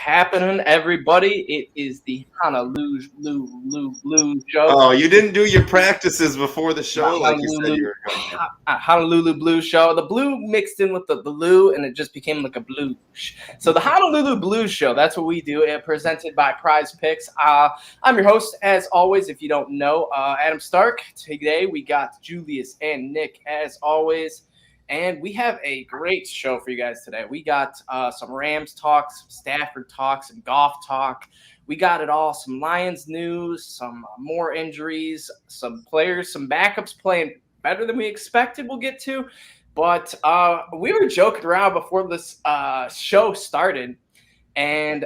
happening, everybody? It is the Honolulu show. Oh, you didn't do your practices before the The show like you said you were going to. Honolulu Blue show. The blue mixed in with the blue, and it just became like a blue. So the Honolulu Blue show. That's what we do. It presented by Prize Picks. I'm your host, as always. If you don't know, Adam Stark. Today we got Julius and Nick, as always. And we have a great show for you guys today. We got some Rams talk, some Stafford talk, some golf talk. We got it all. Some Lions news, some more injuries, some players, some backups playing better than we expected we'll get to. But we were joking around before this show started. And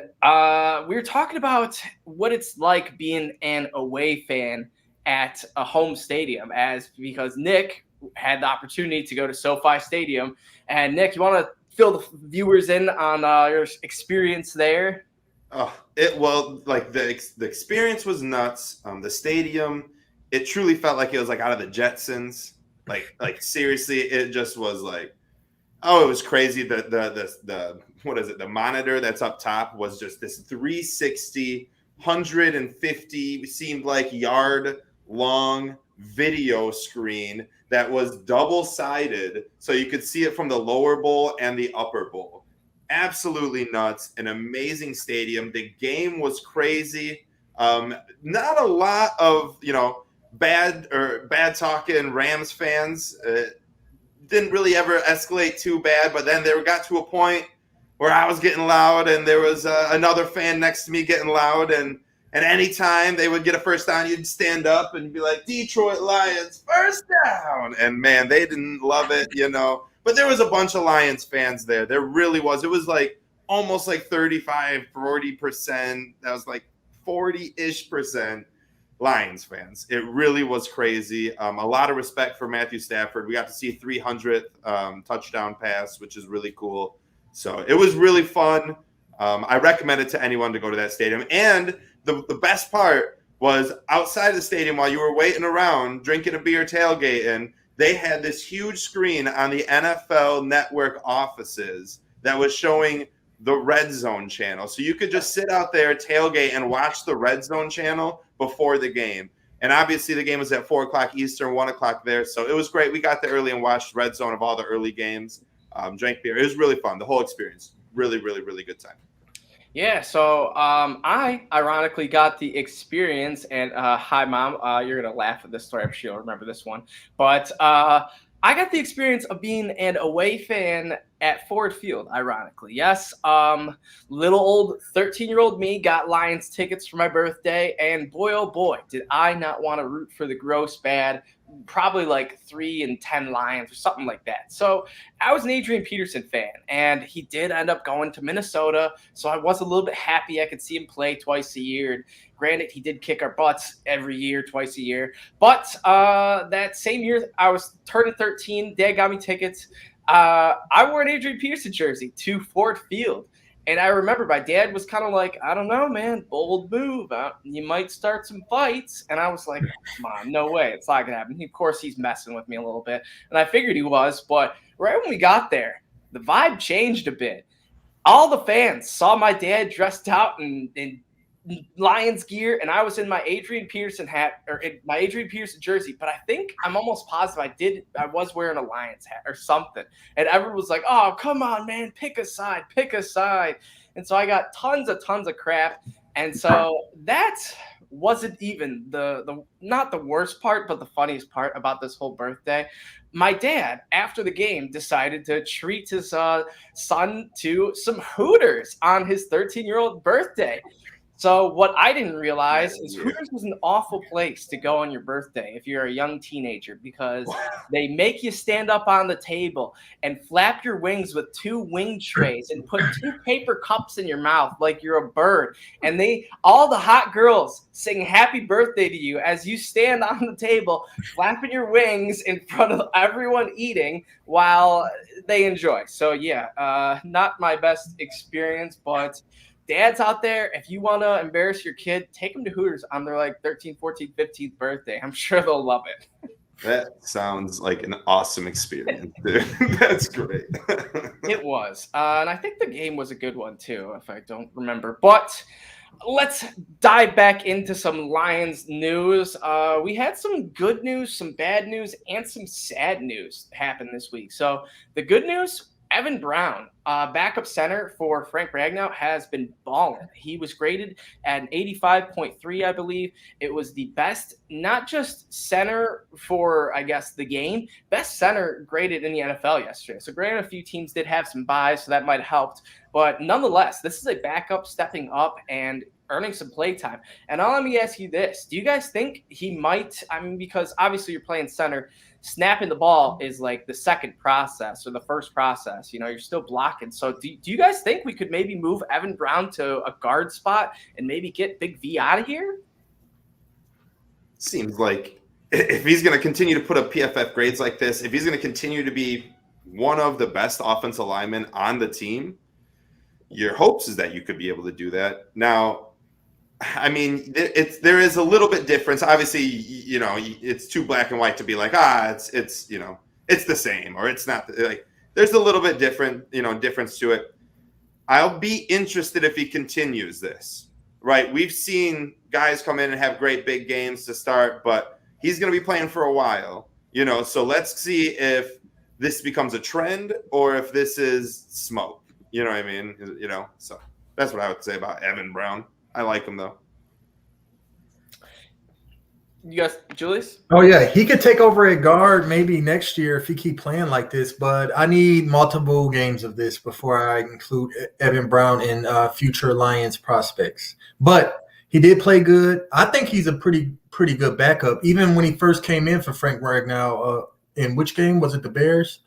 we were talking about what it's like being an away fan at a home stadium, because Nick had the opportunity to go to SoFi Stadium. And Nick, you want to fill the viewers in on your experience there? Oh, the experience was nuts. The stadium, it truly felt like it was like out of the Jetsons. Like seriously, it just was like, oh, it was crazy. The what is it? The monitor that's up top was just this 360, 150 seemed like yard long video screen that was double-sided, so you could see it from the lower bowl and the upper bowl. Absolutely nuts. An amazing stadium. The game was crazy. Not a lot of bad talking Rams fans. Didn't really ever escalate too bad, but then they got to a point where I was getting loud, and there was another fan next to me getting loud, and anytime they would get a first down, you'd stand up and be like, Detroit Lions, first down. And, man, they didn't love it, But there was a bunch of Lions fans there. There really was. It was like almost like 35, 40%. That was like 40-ish percent Lions fans. It really was crazy. A lot of respect for Matthew Stafford. We got to see 300th touchdown pass, which is really cool. So it was really fun. I recommend it to anyone to go to that stadium. And the best part was outside the stadium while you were waiting around, drinking a beer, tailgating, they had this huge screen on the NFL Network offices that was showing the Red Zone channel. So you could just sit out there, tailgate, and watch the Red Zone channel before the game. And obviously the game was at 4 o'clock Eastern, 1 o'clock there. So it was great. We got there early and watched Red Zone of all the early games, drank beer. It was really fun. The whole experience. Really, really, really good time. Yeah, so I ironically got the experience, and hi, Mom, you're going to laugh at this story. I'm sure you'll remember this one. But I got the experience of being an away fan at Ford Field, ironically. Yes, little old 13-year-old me got Lions tickets for my birthday, and boy, oh boy, did I not want to root for the gross bad, probably like 3-10 Lions or something like that. So I was an Adrian Peterson fan, and he did end up going to Minnesota. So I was a little bit happy I could see him play twice a year. And granted, he did kick our butts every year, twice a year. But that same year, I was turning 13. Dad got me tickets. I wore an Adrian Peterson jersey to Ford Field. And I remember my dad was kind of like, I don't know, man, bold move. You might start some fights. And I was like, come on, no way. It's not going to happen. Of course, he's messing with me a little bit. And I figured he was. But right when we got there, the vibe changed a bit. All the fans saw my dad dressed out in Lions gear, and I was in my Adrian Peterson hat, or in my Adrian Peterson jersey, but I think I'm almost positive I was wearing a Lions hat or something. And everyone was like, oh, come on, man, pick a side. And so I got tons of crap. And so that wasn't even the not the worst part, but the funniest part about this whole birthday. My dad, after the game, decided to treat his son to some Hooters on his 13-year-old birthday. So what I didn't realize is Hooters was an awful place to go on your birthday if you're a young teenager, because they make you stand up on the table and flap your wings with 2 wing trays and put 2 paper cups in your mouth like you're a bird. And all the hot girls sing happy birthday to you as you stand on the table, flapping your wings in front of everyone eating while they enjoy. So yeah, not my best experience, but dads out there, if you want to embarrass your kid, take them to Hooters on their 13th, 14th, 15th birthday. I'm sure they'll love it. That sounds like an awesome experience, dude. That's great. It was. And I think the game was a good one too, if I don't remember. But let's dive back into some Lions news. We had some good news, some bad news, and some sad news happen this week. So the good news, Evan Brown, backup center for Frank Ragnow, has been balling. He was graded at an 85.3, I believe. It was the best, not just center for, I guess, the game, best center graded in the NFL yesterday. So granted, a few teams did have some buys, so that might have helped. But nonetheless, this is a backup stepping up and earning some play time. And now let me ask you this. Do you guys think he might, because obviously you're playing center, snapping the ball is like the second process or the first process. You're still blocking. So do you guys think we could maybe move Evan Brown to a guard spot and maybe get Big V out of here? Seems like if he's going to continue to put up PFF grades like this, if he's going to continue to be one of the best offensive linemen on the team, your hopes is that you could be able to do that. Now, I mean, there is a little bit difference. Obviously, it's too black and white to be like, it's the same or it's not. Like, there's a little bit difference to it. I'll be interested if he continues this. Right? We've seen guys come in and have great big games to start, but he's going to be playing for a while. So let's see if this becomes a trend or if this is smoke. You know what I mean? So that's what I would say about Evan Brown. I like him though. You guys, Julius? Oh yeah, he could take over at guard maybe next year if he keep playing like this. But I need multiple games of this before I include Evan Brown in future Lions prospects. But he did play good. I think he's a pretty good backup. Even when he first came in for Frank Ragnow, in which game was it? The Bears?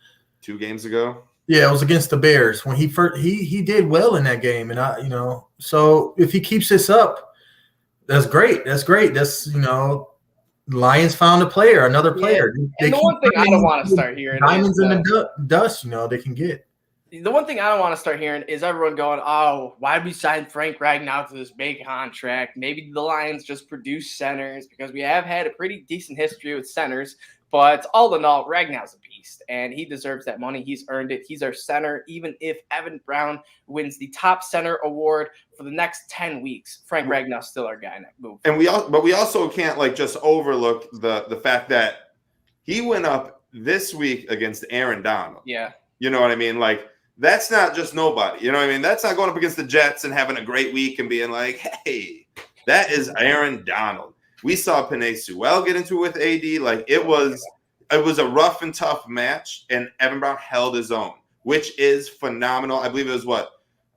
2 games ago. Yeah, it was against the Bears when he did well in that game, and so if he keeps this up, that's great. That's Lions found another player. And the one thing I don't want to start hearing diamonds in the dust, they can get. The one thing I don't want to start hearing is everyone going, "Oh, why did we sign Frank Ragnow to this big contract? Maybe the Lions just produce centers," because we have had a pretty decent history with centers. But all in all, Ragnow's a beast, and he deserves that money. He's earned it. He's our center. Even if Evan Brown wins the top center award for the next 10 weeks, Frank Ragnow's still our guy in that move. And we also can't just overlook the fact that he went up this week against Aaron Donald. Yeah. You know what I mean? Like, that's not just nobody. You know what I mean? That's not going up against the Jets and having a great week and being like, hey, that is Aaron Donald. We saw Penei Sewell get into it with AD. Like, it was a rough and tough match, and Evan Brown held his own, which is phenomenal. I believe it was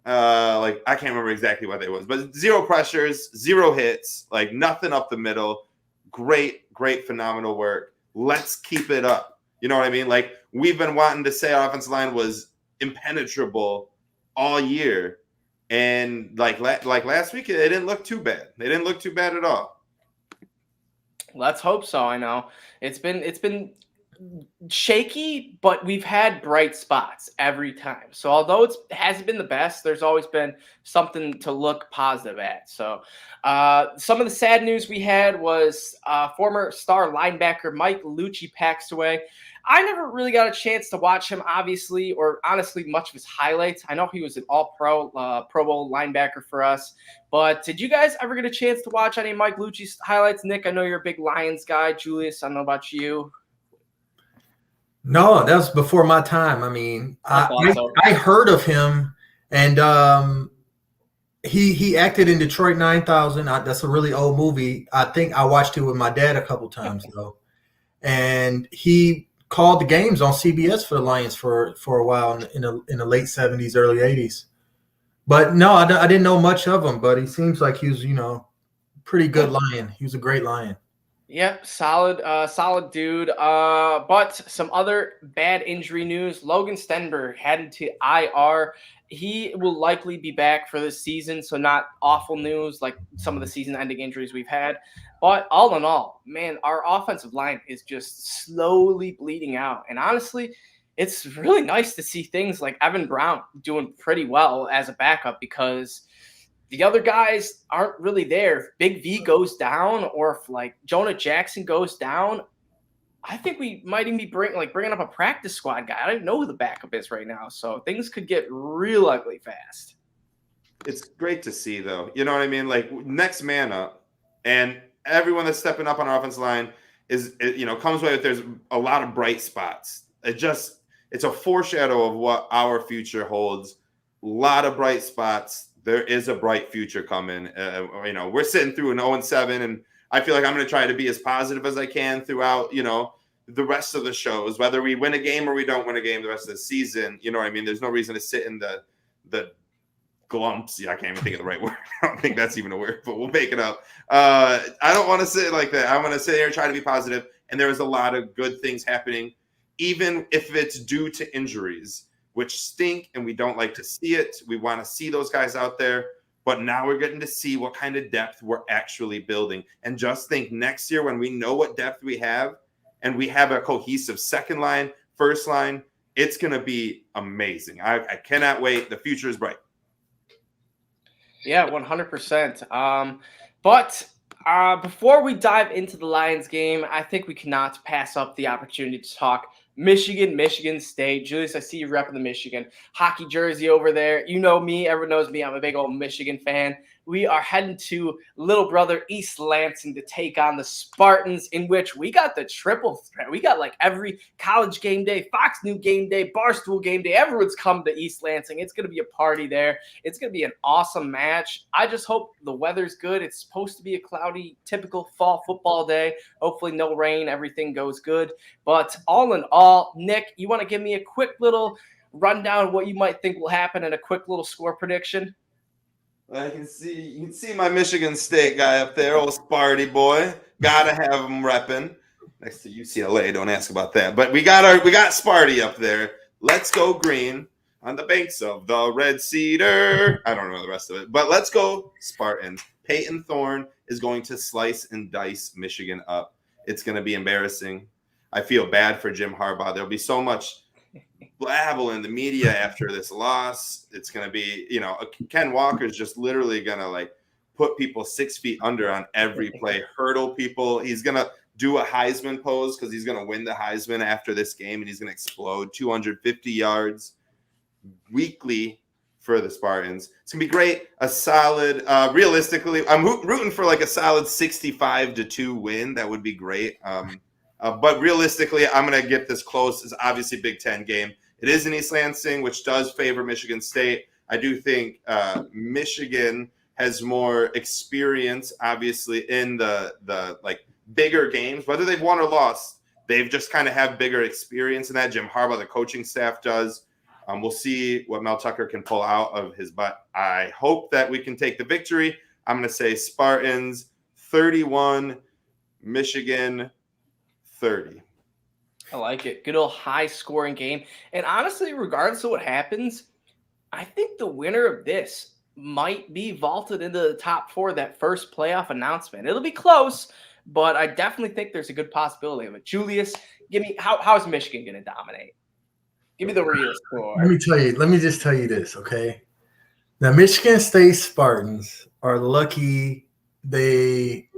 I can't remember exactly what it was, but 0 pressures, 0 hits, like nothing up the middle. Great, phenomenal work. Let's keep it up. You know what I mean? Like, we've been wanting to say our offensive line was impenetrable all year, and like last week, it didn't look too bad. They didn't look too bad at all. Let's hope so. I know it's been shaky, but we've had bright spots every time. So although it hasn't been the best, there's always been something to look positive at. So some of the sad news we had was former star linebacker Mike Lucci passed away. I never really got a chance to watch him, obviously, or honestly, much of his highlights. I know he was an all-pro, Pro Bowl linebacker for us. But did you guys ever get a chance to watch any of Mike Lucci's highlights? Nick, I know you're a big Lions guy. Julius, I don't know about you. No, that was before my time. I mean, I heard of him, and he acted in Detroit 9000. That's a really old movie. I think I watched it with my dad a couple times, though. And he called the games on CBS for the Lions for a while in the late 70s, early 80s. But no, I didn't know much of him, but he seems like he was, pretty good Lion. He was a great Lion. Yep, solid dude. But some other bad injury news. Logan Stenberg headed to IR. He will likely be back for this season, so not awful news like some of the season-ending injuries we've had. But all in all, man, our offensive line is just slowly bleeding out. And honestly, it's really nice to see things like Evan Brown doing pretty well as a backup because the other guys aren't really there. If Big V goes down or if like Jonah Jackson goes down, I think we might even be bringing up a practice squad guy. I don't know who the backup is right now, so things could get real ugly fast. It's great to see, though. You know what I mean? Like, next man up, and everyone that's stepping up on our offensive line comes away with there's a lot of bright spots. It's a foreshadow of what our future holds. A lot of bright spots. There is a bright future coming. We're sitting through an 0-7, and I feel like I'm going to try to be as positive as I can throughout, the rest of the shows, whether we win a game or we don't win a game the rest of the season. You know what I mean? There's no reason to sit in the glumps. Yeah, I can't even think of the right word. I don't think that's even a word, but we'll make it up. I don't want to sit like that. I want to sit there and try to be positive. And there is a lot of good things happening, even if it's due to injuries, which stink, and we don't like to see it. We want to see those guys out there. But now we're getting to see what kind of depth we're actually building. And just think, next year when we know what depth we have and we have a cohesive second line, first line, it's going to be amazing. I cannot wait. The future is bright. Yeah, 100%. But before we dive into the Lions game, I think we cannot pass up the opportunity to talk Michigan State. Julius, I see you repping the Michigan hockey jersey over there. You know me. Everyone knows me. I'm a big old Michigan fan. We are heading to little brother East Lansing to take on the Spartans, in which we got the triple threat. We got like every college game day, Fox News game day, Barstool game day. Everyone's come to East Lansing. It's going to be a party there. It's going to be an awesome match. I just hope the weather's good. It's supposed to be a cloudy, typical fall football day. Hopefully no rain. Everything goes good. But all in all, Nick, you want to give me a quick little rundown of what you might think will happen and a quick little score prediction? You can see my Michigan State guy up there, old Sparty boy. Gotta have him repping next to UCLA. Don't ask about that. But we got Sparty up there. Let's go green on the banks of the Red Cedar. I don't know the rest of it, but let's go Spartans. Peyton Thorne is going to slice and dice Michigan up. It's going to be embarrassing. I feel bad for Jim Harbaugh. There'll be so much blabble in the media after this loss. It's going to be, Ken Walker's just literally going to put people 6 feet under on every play, hurdle people. He's going to do a Heisman pose because he's going to win the Heisman after this game, and he's going to explode 250 yards weekly for the Spartans. It's going to be great. A solid, realistically, I'm rooting for a solid 65-2 win. That would be great. But realistically, I'm going to get this close. It's obviously a Big Ten game. It is in East Lansing, which does favor Michigan State. I do think Michigan has more experience, obviously, in the bigger games. Whether they've won or lost, they've just kind of have bigger experience in that. Jim Harbaugh, the coaching staff, does. We'll see what Mel Tucker can pull out of his butt. I hope that we can take the victory. I'm going to say Spartans 31, Michigan 30. I like it. Good old high-scoring game. And honestly, regardless of what happens, I think the winner of this might be vaulted into the top 4 that first playoff announcement. It'll be close, but I definitely think there's a good possibility of it. Julius, give me how is Michigan going to dominate? Give me the real score. Let me just tell you this, okay? The Michigan State Spartans are lucky they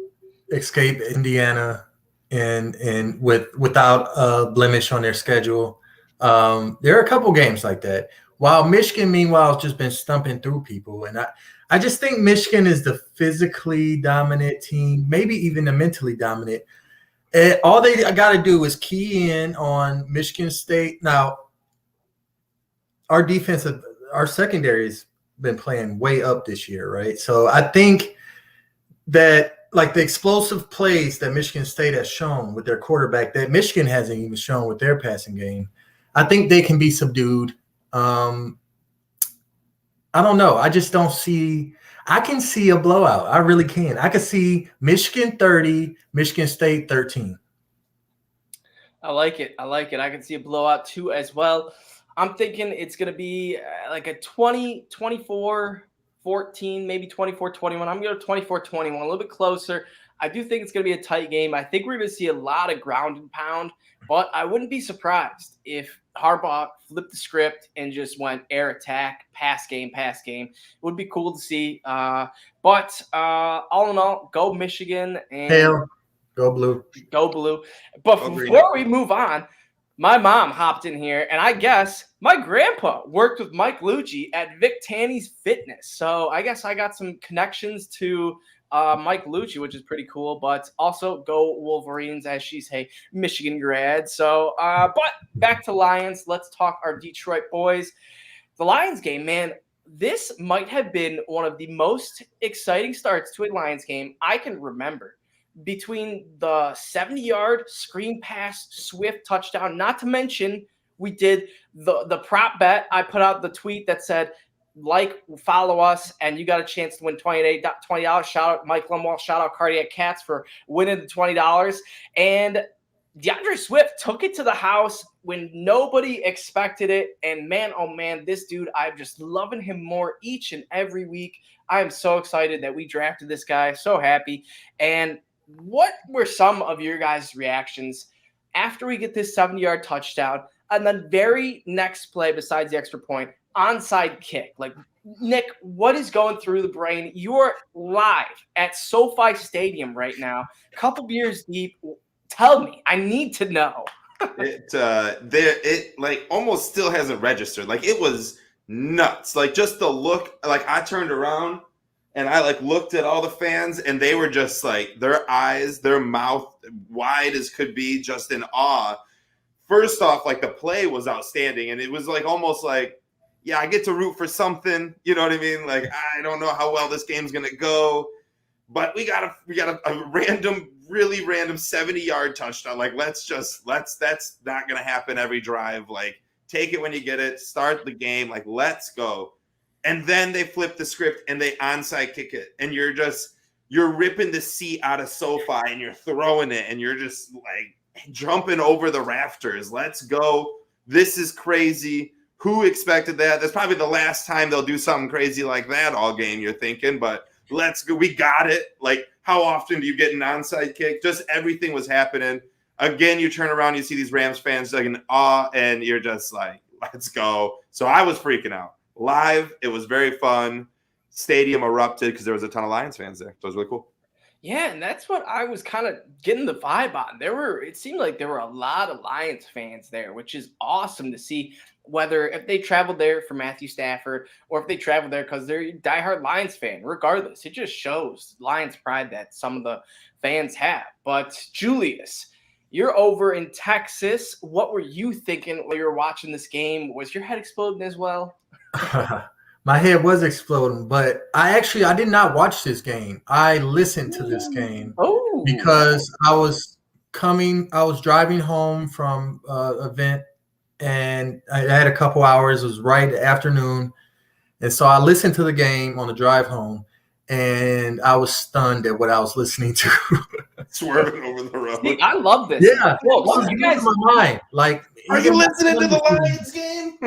escaped Indiana and without a blemish on their schedule. There are a couple games like that. While Michigan, meanwhile, has just been stumping through people. And I just think Michigan is the physically dominant team, maybe even the mentally dominant. And all they got to do is key in on Michigan State. Now, our secondary has been playing way up this year, right? So I think that the explosive plays that Michigan State has shown with their quarterback that Michigan hasn't even shown with their passing game, I think they can be subdued. I don't know. I just don't see – I can see a blowout. I really can. I can see Michigan 30, Michigan State 13. I like it. I can see a blowout too as well. I'm thinking it's going to be a 24-14, maybe 24-21. I'm going to 24-21, a little bit closer. I do think it's going to be a tight game. I think we're going to see a lot of ground and pound, but I wouldn't be surprised if Harbaugh flipped the script and just went air attack, pass game. It would be cool to see. But all in all, go Michigan. And Hail. Go Blue. Go Blue. But before we move on, my mom hopped in here, and I guess my grandpa worked with Mike Lucci at Vic Tanny's Fitness. So I guess I got some connections to Mike Lucci, which is pretty cool. But also go Wolverines, as she's a Michigan grad. So, but back to Lions. Let's talk our Detroit boys. The Lions game, man. This might have been one of the most exciting starts to a Lions game I can remember. Between the 70-yard screen pass, Swift touchdown, not to mention we did the prop bet. I put out the tweet that said, follow us, and you got a chance to win $20. Shout out Mike Lumwell, shout out Cardiac Cats for winning the $20. And DeAndre Swift took it to the house when nobody expected it. And man, oh man, this dude, I'm just loving him more each and every week. I am so excited that we drafted this guy. So happy. And what were some of your guys' reactions after we get this 70-yard touchdown and then very next play besides the extra point, onside kick? Like, Nick, what is going through the brain? You're live at SoFi Stadium right now, a couple beers deep. Tell me, I need to know. It like almost still hasn't registered. Like, it was nuts. Like, just the look. Like, I turned around and I like looked at all the fans, and they were just like, their eyes, their mouth wide as could be, just in awe. First off, like, the play was outstanding, and it was like almost like, yeah, I get to root for something. You know what I mean? Like, I don't know how well this game's gonna go, but we got a really random 70-yard touchdown. Like, that's not gonna happen every drive. Like, take it when you get it, start the game, like, let's go. And then they flip the script and they onside kick it, and you're ripping the seat out of SoFi and you're throwing it, and you're just like jumping over the rafters. Let's go. This is crazy. Who expected that? That's probably the last time they'll do something crazy like that all game, you're thinking, but let's go. We got it. Like, how often do you get an onside kick? Just everything was happening. Again, you turn around, you see these Rams fans like in awe, and you're just like, let's go. So I was freaking out. Live, it was very fun. Stadium erupted because there was a ton of Lions fans there. So it was really cool. Yeah, and that's what I was kind of getting the vibe on. It seemed like there were a lot of Lions fans there, which is awesome to see, whether if they traveled there for Matthew Stafford or if they traveled there because they're a diehard Lions fan. Regardless, it just shows Lions pride that some of the fans have. But Julius, you're over in Texas. What were you thinking while you were watching this game? Was your head exploding as well? My head was exploding, but I did not watch this game. I listened to this game because I was driving home from an event, and I had a couple hours. It was right afternoon, and so I listened to the game on the drive home, and I was stunned at what I was listening to. Swerving over the road. See, I love this. Yeah, you guys, my mind. Like, are you listening to the Lions game?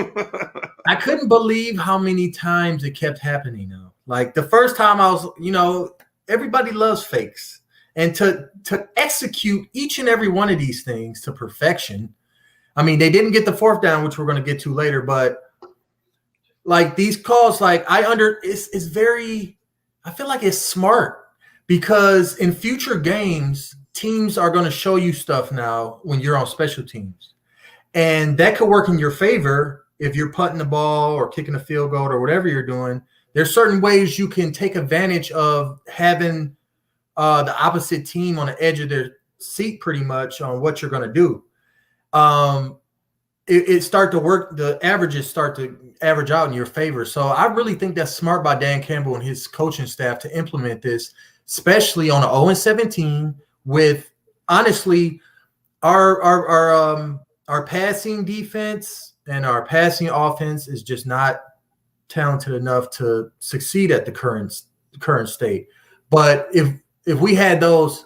I couldn't believe how many times it kept happening now. Like, the first time I was, everybody loves fakes. And to execute each and every one of these things to perfection. I mean, they didn't get the fourth down, which we're going to get to later, but like these calls, like it's very, I feel like it's smart, because in future games, teams are going to show you stuff now when you're on special teams. And that could work in your favor if you're putting the ball or kicking a field goal or whatever you're doing. There's certain ways you can take advantage of having the opposite team on the edge of their seat pretty much on what you're going to do. It start to work. The averages start to average out in your favor. So I really think that's smart by Dan Campbell and his coaching staff to implement this, especially on an 0-17 with, honestly, our passing defense and our passing offense is just not talented enough to succeed at the current state. But if we had those,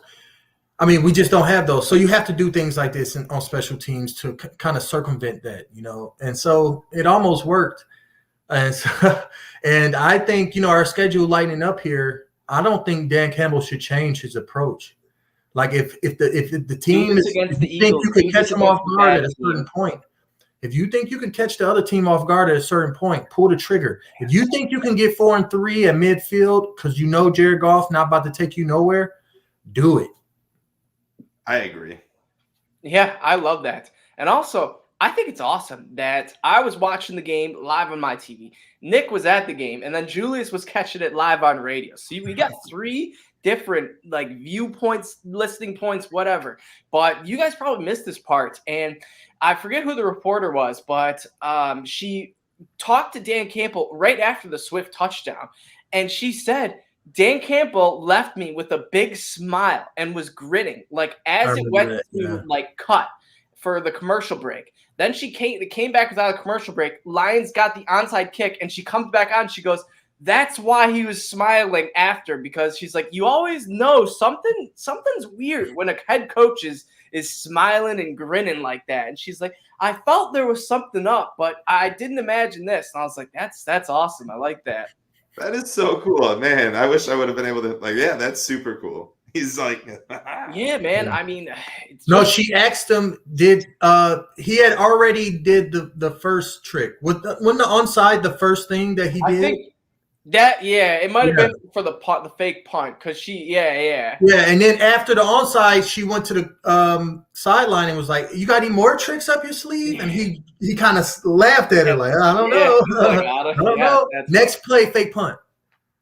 I mean, we just don't have those. So you have to do things like this on special teams to kind of circumvent that, And so it almost worked. And I think, our schedule lightening up here, I don't think Dan Campbell should change his approach. Like, if the team is, if you think you can catch them off guard at a certain point, if you think you can catch the other team off guard at a certain point, pull the trigger. If you think you can get 4 and 3 at midfield because Jared Goff not about to take you nowhere, do it. I agree. Yeah, I love that. And also, I think it's awesome that I was watching the game live on my TV. Nick was at the game, and then Julius was catching it live on radio. See, we got three different like viewpoints, listening points, whatever. But you guys probably missed this part, and I forget who the reporter was, but she talked to Dan Campbell right after the Swift touchdown, and she said Dan Campbell left me with a big smile and was grinning, like as it went to like cut for the commercial break. Then she came back without a commercial break. Lions got the onside kick, and she comes back on. She goes, "That's why he was smiling after," because she's like, "You always know something's weird when a head coach is smiling and grinning like that." And she's like, "I felt there was something up, but I didn't imagine this." And I was like, "That's awesome. I like that." That is so cool, man. I wish I would have been able to yeah, that's super cool. He's like, yeah, man. I mean, no, she asked him, did he had already did the first trick with when the onside the first thing that he did? I think that it might have been for the fake punt because she and then after the onside she went to the sideline and was like, "You got any more tricks up your sleeve?" And he kind of laughed at her like, "I don't know, I don't know." Next play, fake punt.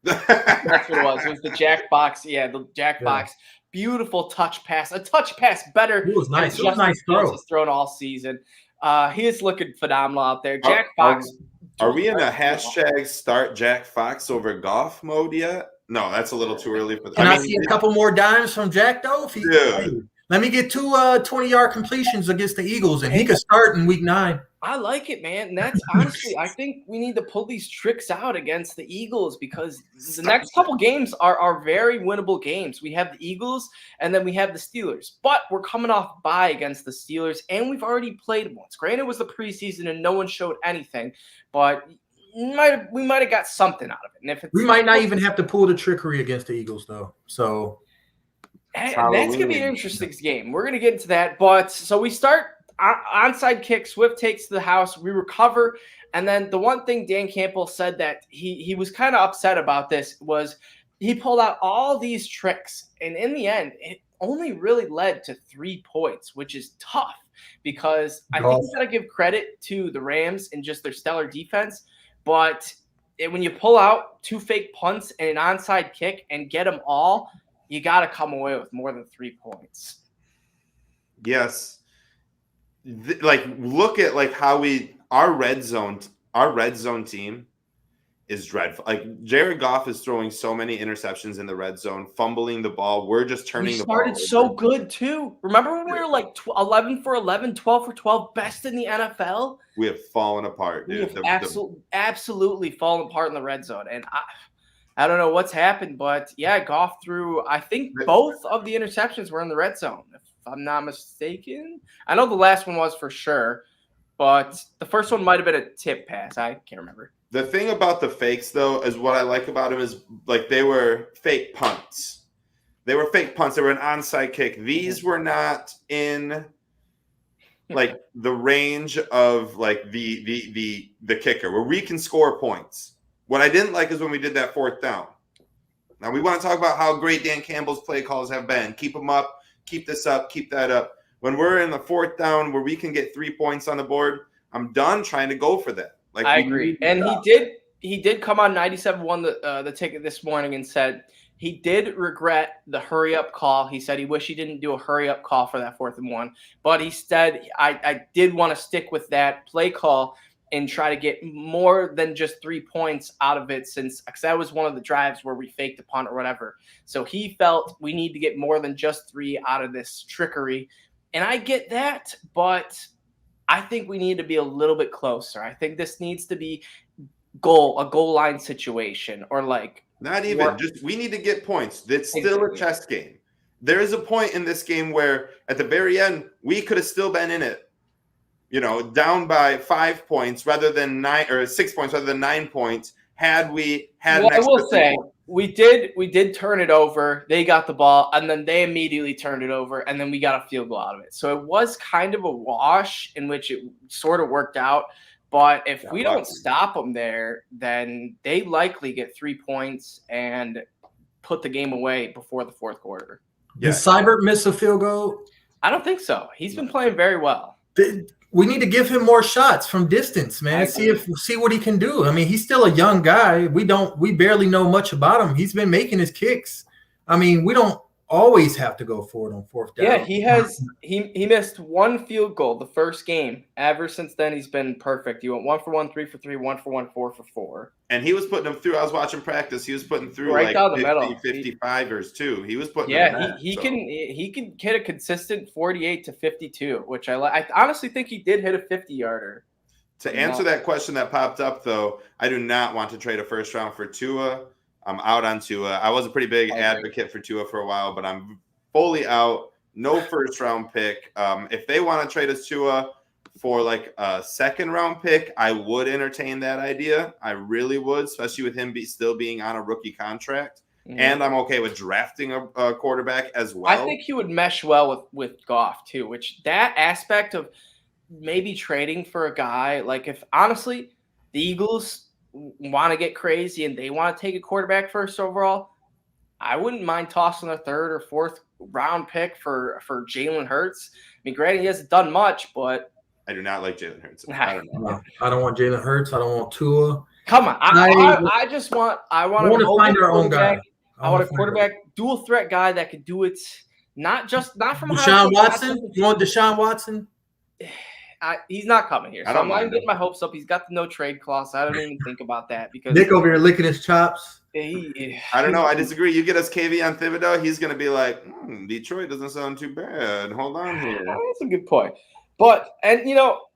That's what it was. It was the Jack Box. Yeah, the Jack Box. Beautiful touch pass. A touch pass better. It was nice. It was a nice throw. Has thrown all season. He is looking phenomenal out there. Jack Fox. Are we in a hashtag start Jack Fox over Goff mode yet? No, that's a little too early for that. Can I see a couple more dimes from Jack though? Let me get two 20-yard completions against the Eagles, and he could start in week 9. I like it, man. And that's honestly, I think we need to pull these tricks out against the Eagles because the next couple games are very winnable games. We have the Eagles and then we have the Steelers, but we're coming off bye against the Steelers, and we've already played once. Granted, it was the preseason and no one showed anything, but we might have got something out of it. And if we might not even have to pull the trickery against the Eagles, though. So that's going to be an interesting game. We're going to get into that. But so we start onside kick. Swift takes to the house. We recover. And then the one thing Dan Campbell said that he was kind of upset about this was he pulled out all these tricks. And in the end, it only really led to 3 points, which is tough because I think you got to give credit to the Rams and just their stellar defense. But when you pull out 2 fake punts and an onside kick and get them all, you got to come away with more than 3 points. Yes. Look at how our red zone team is dreadful. Like Jared Goff is throwing so many interceptions in the red zone, fumbling the ball. We're just turning the ball. We started so good too. Remember when we were like 11 for 11, 12 for 12, best in the NFL? We have fallen apart, dude. We have absolutely fallen apart in the red zone. And I don't know what's happened, but Goff threw, I think both of the interceptions were in the red zone, if I'm not mistaken. I know the last one was for sure, but the first one might have been a tip pass. I can't remember. The thing about the fakes, though, is what I like about them is they were fake punts. They were fake punts. They were an onside kick. These were not in the range of the kicker where we can score points. What I didn't like is when we did that 4th down. Now we want to talk about how great Dan Campbell's play calls have been. Keep them up. Keep this up. Keep that up. When we're in the 4th down where we can get 3 points on the board, I'm done trying to go for that. I agree. And he did come on 97.1 the ticket this morning and said he did regret the hurry up call. He said he wished he didn't do a hurry up call for that 4th and 1, but he said I did want to stick with that play call and try to get more than just 3 points out of it because that was one of the drives where we faked a punt or whatever. So he felt we need to get more than just 3 out of this trickery. And I get that, but I think we need to be a little bit closer. I think this needs to be a goal line situation or not even just we need to get points. It's still a chess game. There is a point in this game where at the very end we could have still been in it. Down by 5 points rather than 9 or 6 points rather than 9 points. Had we had, I will say we did turn it over. They got the ball, and then they immediately turned it over, and then we got a field goal out of it. So it was kind of a wash in which it sort of worked out. But if we don't stop them there, then they likely get 3 points and put the game away before the 4th quarter. Did Seibert miss a field goal? I don't think so. He's been playing very well. We need to give him more shots from distance, man. See what he can do. I mean, he's still a young guy. We barely know much about him. He's been making his kicks. I mean, we don't always have to go for it on fourth down. Yeah, he missed one field goal the first game. Ever since then, he's been perfect. He went 1 for 1, 3 for 3, 1 for 1, 4 for 4. And he was putting them through. I was watching practice. He was putting through right down the 55ers too. He was putting. Yeah, he can hit a consistent 48 to 52, which I like. I honestly think he did hit a 50-yarder. To answer that question that popped up, though, I do not want to trade a first round for Tua. I'm out on Tua. I was a pretty big advocate for Tua for a while, but I'm fully out. No first round pick. If they want to trade us Tua for like a second round pick, I would entertain that idea. I really would, especially with him still being on a rookie contract. Mm-hmm. And I'm okay with drafting a quarterback as well. I think he would mesh well with Goff too, which that aspect of maybe trading for a guy, like if honestly the Eagles want to get crazy and they want to take a quarterback first overall, I wouldn't mind tossing a third or fourth round pick for Jalen Hurts. I mean, granted, he hasn't done much, but I do not like Jalen Hurts. I don't want Jalen Hurts. I don't want Tua. Come on, I want to find our own guy. I want a quarterback, dual threat guy that could do it. Not from Deshaun Watson. You want Deshaun Watson? He's not coming here. So I'm not even getting my hopes up. He's got the no trade clause. I don't even think about that because Nick over here licking his chops. I don't know. I disagree. You get us Kayvon Thibodeau, he's going to be like, Detroit doesn't sound too bad. Hold on here. That's a good point. But, and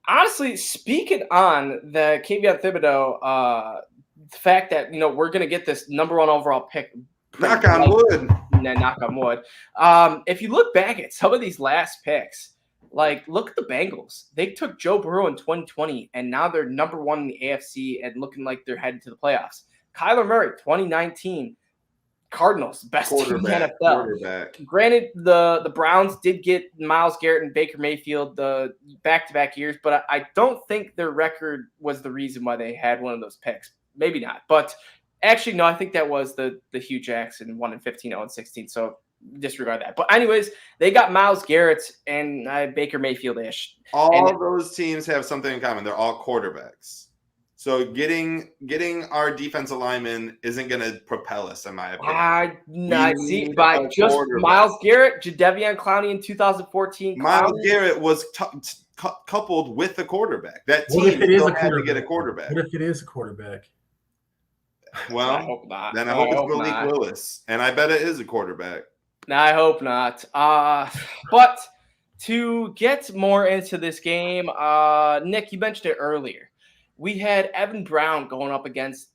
honestly, speaking on the Kayvon Thibodeau, the fact that, we're going to get this number 1 overall pick. Knock on wood. Knock on wood. If you look back at some of these last picks, like, look at the Bengals. They took Joe Burrow in 2020, and now they're number 1 in the AFC and looking like they're headed to the playoffs. Kyler Murray, 2019, Cardinals, best team in the NFL. Granted, the Browns did get Myles Garrett and Baker Mayfield the back-to-back years, but I don't think their record was the reason why they had one of those picks. Maybe not. But actually, no, I think that was the Hugh Jackson 1 in 15, 0 in 16, so disregard that. But anyways, they got Myles Garrett and Baker Mayfield-ish. All of those teams have something in common. They're all quarterbacks. So getting our defensive lineman isn't going to propel us, in my opinion. By just Myles Garrett, Jadeveon Clowney in 2014. Myles Garrett was coupled with a quarterback. That team still had to get a quarterback. What if it is a quarterback? Well, I hope not. Then I hope it's Malik Willis, and I bet it is a quarterback. No, I hope not. But to get more into this game, Nick, you mentioned it earlier. We had Evan Brown going up against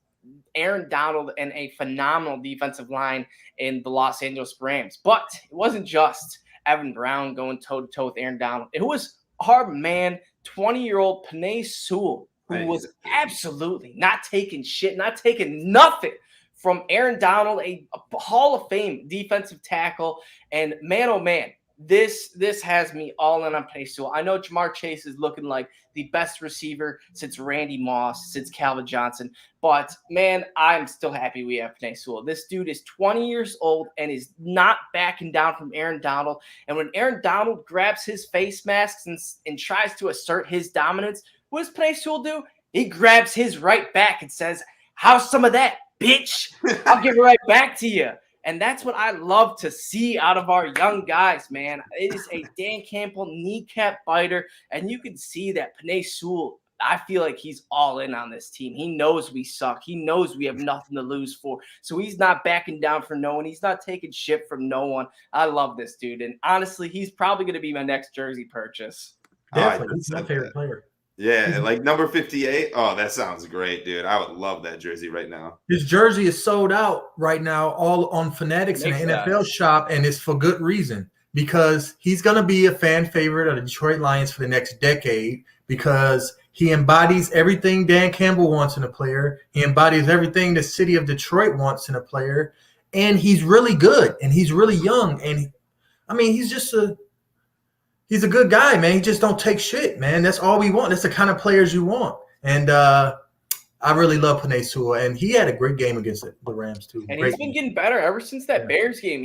Aaron Donald and a phenomenal defensive line in the Los Angeles Rams. But it wasn't just Evan Brown going toe-to-toe with Aaron Donald. It was our man, 20-year-old Penei Sewell, who was absolutely not taking shit, not taking nothing from Aaron Donald, a Hall of Fame defensive tackle. And man, oh man, this has me all in on Penei Sewell. I know Jamar Chase is looking like the best receiver since Randy Moss, since Calvin Johnson. But man, I'm still happy we have Penei Sewell. This dude is 20 years old and is not backing down from Aaron Donald. And when Aaron Donald grabs his face masks and tries to assert his dominance, what does Penei Sewell do? He grabs his right back and says, "How's some of that, bitch? I'll give it right back to you." And that's what I love to see out of our young guys, man. It is a Dan Campbell kneecap biter, and you can see that Penei Sewell, I feel like he's all in on this team. He knows we suck. He knows we have nothing to lose for. So he's not backing down for no one. He's not taking shit from no one. I love this dude. And honestly, he's probably going to be my next jersey purchase. Definitely. He's my favorite player. Yeah, like number 58. Oh, that sounds great, dude. I would love that jersey right now. His jersey is sold out right now, all on Fanatics and the NFL shop, and it's for good reason, because he's going to be a fan favorite of the Detroit Lions for the next decade, because he embodies everything Dan Campbell wants in a player. He embodies everything the city of Detroit wants in a player, and he's really good, and he's really young, and he's a good guy, man. He just don't take shit, man. That's all we want. That's the kind of players you want. And I really love Penei Sewell, and he had a great game against the Rams too. And he's been getting better ever since that Bears game.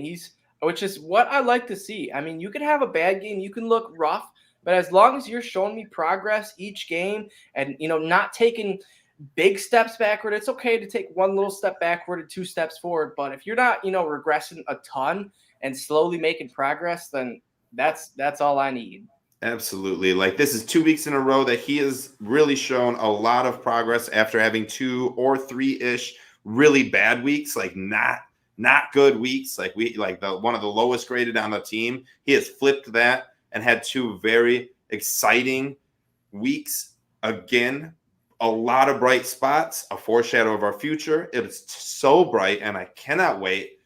which is what I like to see. I mean, you can have a bad game, you can look rough, but as long as you're showing me progress each game and, not taking big steps backward, it's okay to take one little step backward and 2 steps forward. But if you're not, regressing a ton and slowly making progress, then that's all I need. Absolutely. Like, this is 2 weeks in a row that he has really shown a lot of progress after having 2 or 3-ish really bad weeks, like not good weeks. Like one of the lowest graded on the team. He has flipped that and had 2 very exciting weeks. Again, a lot of bright spots, a foreshadow of our future. It is so bright, and I cannot wait.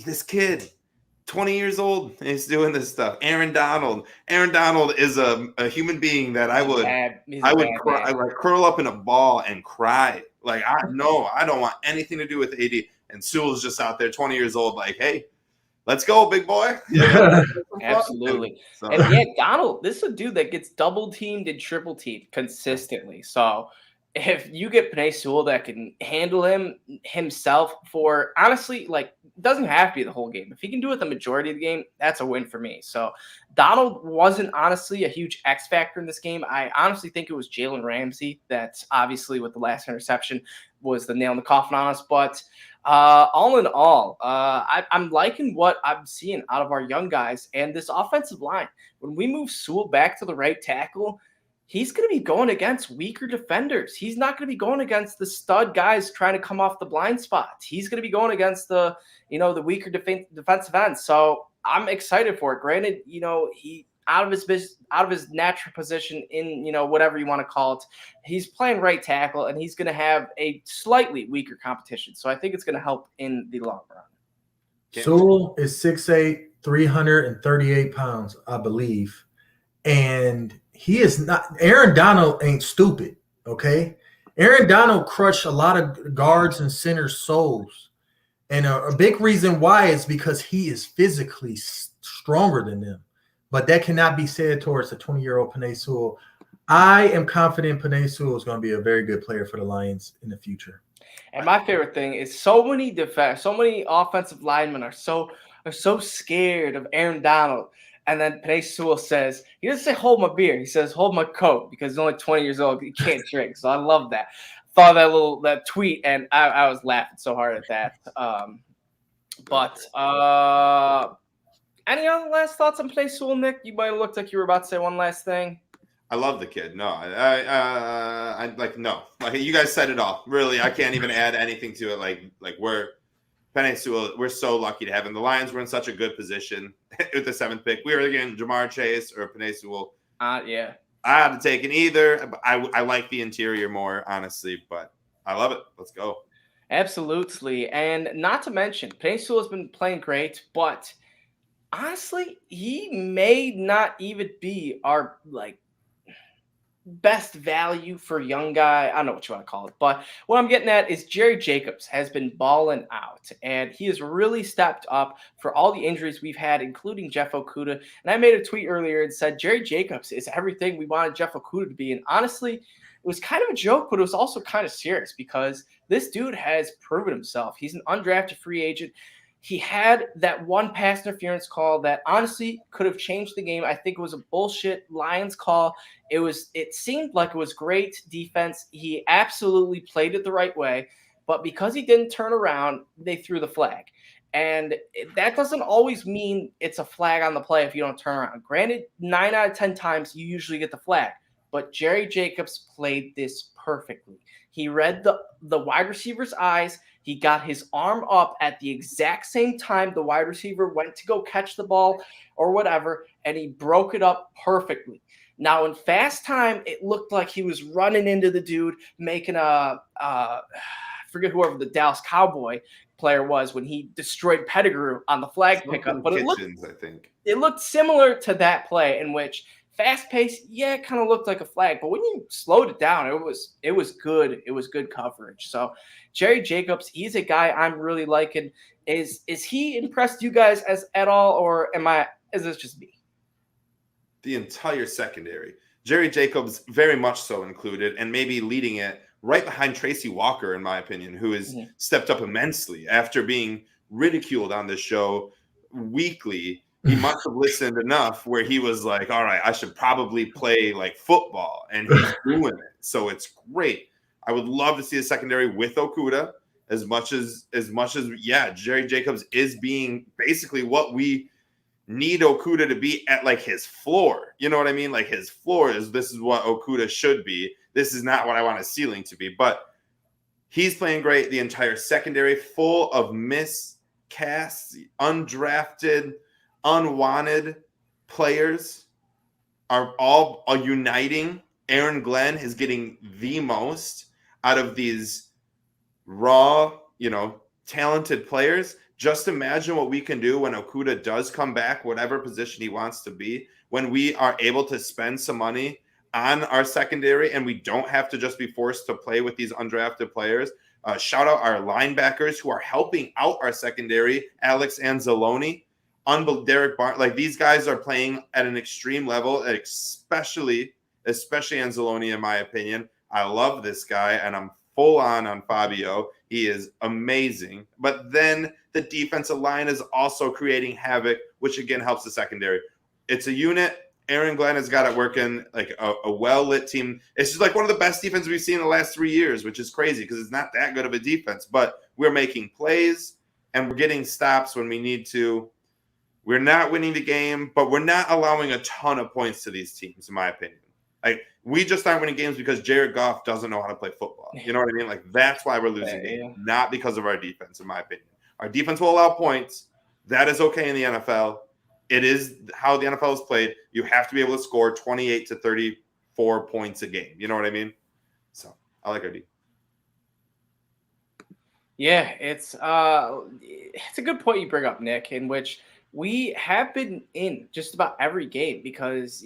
This kid, 20 years old, is doing this stuff. Aaron Donald is a human being that I would cry, I would curl up in a ball and cry. Like, I don't want anything to do with AD. And Sewell's just out there, 20 years old, like, hey, let's go, big boy. Yeah, absolutely. So. And yeah, Donald, this is a dude that gets double teamed and triple teamed consistently. So if you get Penei Sewell that can handle him himself for, honestly, like, doesn't have to be the whole game. If he can do it the majority of the game, that's a win for me. So Donald wasn't honestly a huge X factor in this game. I honestly think it was Jalen Ramsey that obviously with the last interception was the nail in the coffin on us. But all in all, I'm liking what I'm seeing out of our young guys and this offensive line. When we move Sewell back to the right tackle, he's going to be going against weaker defenders. He's not going to be going against the stud guys trying to come off the blind spots. He's going to be going against the weaker defensive ends. So I'm excited for it. Granted, he out of his natural position in, whatever you want to call it, he's playing right tackle, and he's going to have a slightly weaker competition. So I think it's going to help in the long run. Sewell is 6'8", 338 pounds, I believe. And he is not – Aaron Donald ain't stupid, okay? Aaron Donald crushed a lot of guards and centers' souls. And a big reason why is because he is physically stronger than them. But that cannot be said towards a 20-year-old Penei Sewell. I am confident Penei Sewell is going to be a very good player for the Lions in the future. And my favorite thing is so many offensive linemen are so scared of Aaron Donald. And then Penei Sewell says, he doesn't say hold my beer. He says hold my coat because he's only 20 years old. He can't drink. So I love that. Thought that tweet, and I was laughing so hard at that. Any other last thoughts on Penei Sewell, Nick? You might have looked like you were about to say one last thing. I love the kid. No, no. Like, you guys said it all. Really, I can't even add anything to it. Like Penei Sewell, we're so lucky to have him. The Lions were in such a good position with the 7th pick. We were getting Jamar Chase or Penei Sewell. Yeah. I had to take it either. I like the interior more, honestly, but I love it. Let's go. Absolutely. And not to mention, Penei Sewell has been playing great, but honestly, he may not even be our best value for young guy. I don't know what you want to call it, but what I'm getting at is Jerry Jacobs has been balling out, and he has really stepped up for all the injuries we've had, including Jeff Okudah. And I made a tweet earlier and said Jerry Jacobs is everything we wanted Jeff Okudah to be. And honestly, it was kind of a joke, but it was also kind of serious because this dude has proven himself. He's an undrafted free agent. He had that one pass interference call that honestly could have changed the game. I think it was a bullshit Lions call. It seemed like it was great defense. He absolutely played it the right way, but because he didn't turn around, they threw the flag. And that doesn't always mean it's a flag on the play if you don't turn around. Granted, 9 out of 10 times you usually get the flag, but Jerry Jacobs played this perfectly. He read the wide receiver's eyes. He got his arm up at the exact same time the wide receiver went to go catch the ball or whatever, and he broke it up perfectly. Now, in fast time, it looked like he was running into the dude, making I forget whoever the Dallas Cowboy player was when he destroyed Pettigrew on the flag pickup. But it looked similar to that play in which fast pace, it kind of looked like a flag, but when you slowed it down, it was good. It was good coverage. So Jerry Jacobs, he's a guy I'm really liking. Is he impressed you guys at all, or is this just me? The entire secondary. Jerry Jacobs very much so included, and maybe leading it right behind Tracy Walker, in my opinion, who has stepped up immensely after being ridiculed on this show weekly, he must have listened enough where he was like, all right, I should probably play like football, and he's doing it. So it's great. I would love to see a secondary with Okudah as much as yeah, Jerry Jacobs is being basically what we need Okudah to be at, like his floor. You know what I mean? Like his floor is, this is what Okudah should be. This is not what I want his ceiling to be, but he's playing great. The entire secondary full of miscasts, undrafted, unwanted players are all uniting. Aaron Glenn is getting the most out of these raw, talented players. Just imagine what we can do when Okudah does come back, whatever position he wants to be, when we are able to spend some money on our secondary and we don't have to just be forced to play with these undrafted players. Shout out our linebackers who are helping out our secondary, Alex Anzalone, Derek Barnes. Like, these guys are playing at an extreme level, especially Anzalone, in my opinion. I love this guy, and I'm full on Fabio. He is amazing. But then the defensive line is also creating havoc, which again helps the secondary. It's a unit. Aaron Glenn has got it working, like a well-lit team. It's just like one of the best defenses we've seen in the last 3 years, which is crazy because it's not that good of a defense. But we're making plays and we're getting stops when we need to. We're not winning the game, but we're not allowing a ton of points to these teams, in my opinion. Like, we just aren't winning games because Jared Goff doesn't know how to play football. You know what I mean? Like, that's why we're losing games, not because of our defense, in my opinion. Our defense will allow points. That is okay in the NFL. It is how the NFL is played. You have to be able to score 28 to 34 points a game. You know what I mean? So I like our D. Yeah, it's a good point you bring up, Nick, in which we have been in just about every game because,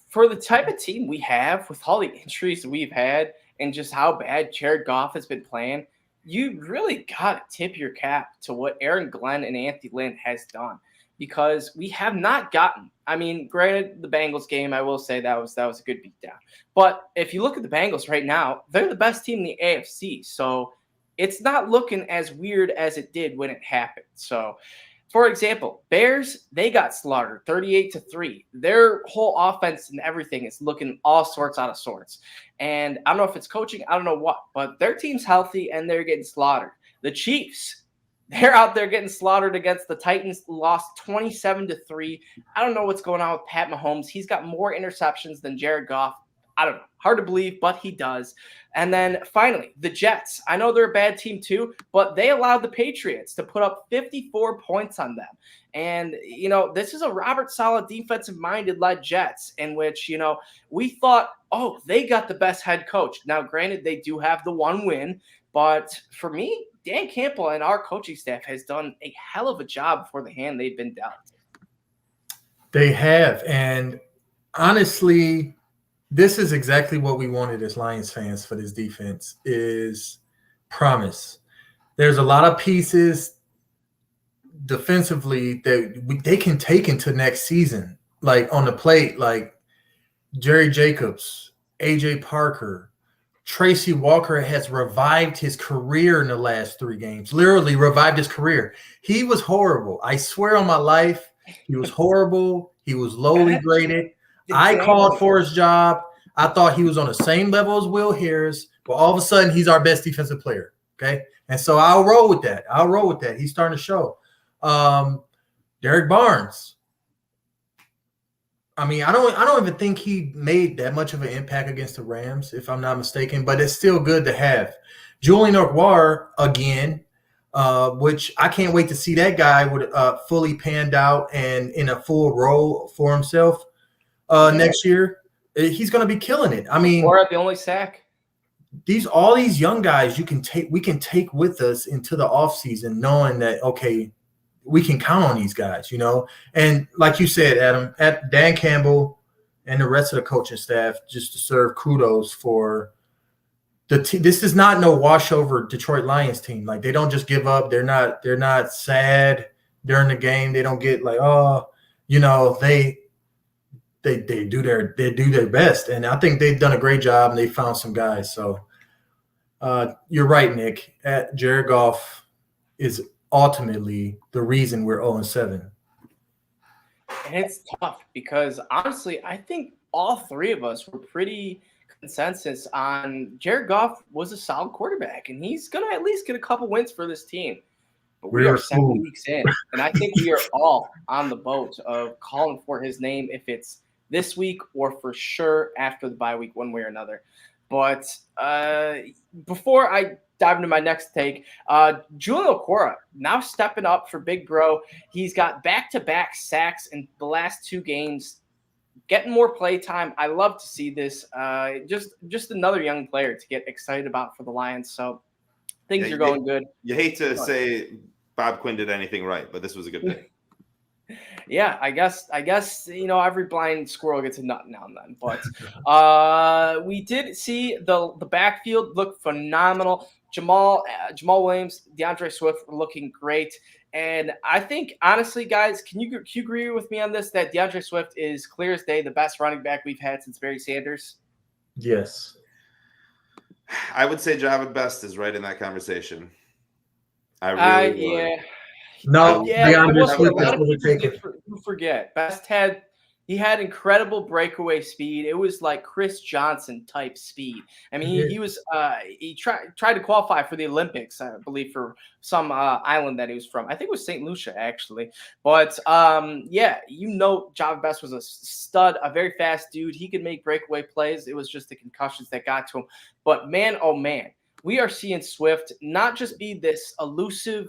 for the type of team we have, with all the injuries we've had and just how bad Jared Goff has been playing, you really got to tip your cap to what Aaron Glenn and Anthony Lynn has done. Because we have not gotten, granted, the Bengals game, I will say that was a good beatdown. But if you look at the Bengals right now, they're the best team in the AFC. So it's not looking as weird as it did when it happened. So, for example, Bears, they got slaughtered 38-3. Their whole offense and everything is looking all sorts out of sorts. And I don't know if it's coaching, I don't know what, but their team's healthy and they're getting slaughtered. The Chiefs, they're out there getting slaughtered against the Titans, lost 27-3. I don't know what's going on with Pat Mahomes. He's got more interceptions than Jared Goff. I don't know. Hard to believe, but he does. And then finally, the Jets. I know they're a bad team too, but they allowed the Patriots to put up 54 points on them. And, this is a Robert Saleh defensive-minded led Jets in which, we thought, oh, they got the best head coach. Now, granted, they do have the one win, but for me, Dan Campbell and our coaching staff has done a hell of a job for the hand they've been dealt. They have. And honestly, this is exactly what we wanted as Lions fans for this defense, is promise. There's a lot of pieces defensively that they can take into next season, like on the plate, like Jerry Jacobs, AJ Parker, Tracy Walker has revived his career in the last 3 games, literally revived his career. He was horrible. I swear on my life, he was horrible. He was lowly graded. I called for his job. I thought he was on the same level as Will Harris, but all of a sudden he's our best defensive player. Okay. And so I'll roll with that. He's starting to show. Derek Barnes. I don't even think he made that much of an impact against the Rams, if I'm not mistaken, but it's still good to have. Julian Okwara again, which I can't wait to see that guy with fully panned out and in a full role for himself next year. He's going to be killing it. Or at the only sack. All these young guys we can take with us into the offseason knowing that, okay, we can count on these guys, And like you said, Adam, at Dan Campbell and the rest of the coaching staff, just deserve kudos for this is not no washover Detroit Lions team. Like, they don't just give up. They're not sad during the game. They don't get like, they do their best. And I think they've done a great job and they found some guys. So you're right, Nick. Jared Goff is ultimately the reason we're 0-7. And it's tough because honestly, I think all three of us were pretty consensus on Jared Goff was a solid quarterback, and he's gonna at least get a couple wins for this team. But We we are were 7 weeks in, and I think we are all on the boat of calling for his name if it's this week or for sure after the bye week, one way or another. But before I dive into my next take, Julian Okora now stepping up for Big Bro. He's got back-to-back sacks in the last 2 games, getting more play time. I love to see this. Just another young player to get excited about for the Lions. So things are going good. You hate to say Bob Quinn did anything right, but this was a good pick. Yeah, I guess every blind squirrel gets a nut now and then. But we did see the backfield look phenomenal. Jamal Williams, DeAndre Swift were looking great. And I think, honestly, guys, can you agree with me on this, that DeAndre Swift is clear as day the best running back we've had since Barry Sanders? Yes. I would say Javid Best is right in that conversation. I really would. Yeah. No, DeAndre Swift a lot of is people forget. Best had incredible breakaway speed. It was like Chris Johnson type speed. I mean, he was he tried to qualify for the Olympics, I believe, for some island that he was from. I think it was St. Lucia, actually. But yeah, Javid Best was a stud, a very fast dude. He could make breakaway plays. It was just the concussions that got to him. But man, oh man, we are seeing Swift not just be this elusive,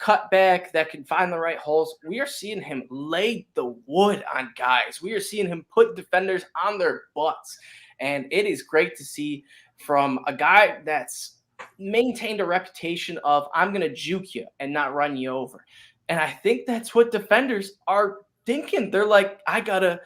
cutback that can find the right holes. We are seeing him lay the wood on guys. We are seeing him put defenders on their butts. And it is great to see from a guy that's maintained a reputation of, I'm going to juke you and not run you over. And I think that's what defenders are thinking. They're like, I gotta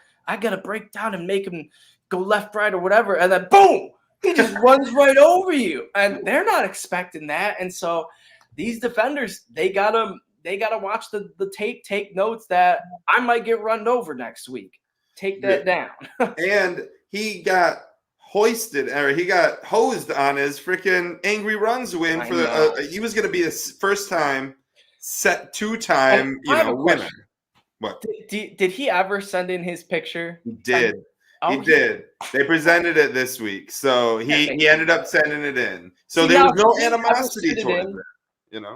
break down and make him go left, right, or whatever. And then boom, he just runs right over you. And they're not expecting that. And so these defenders, they gotta watch the tape, take notes that I might get run over next week. Take that down. And he got hoisted, or he got hosed on his freaking angry runs win for the. He was going to be his first time, two-time, winner. What did he ever send in his picture? He did. He did. They presented it this week, so he ended up sending it in. So there was no animosity towards it.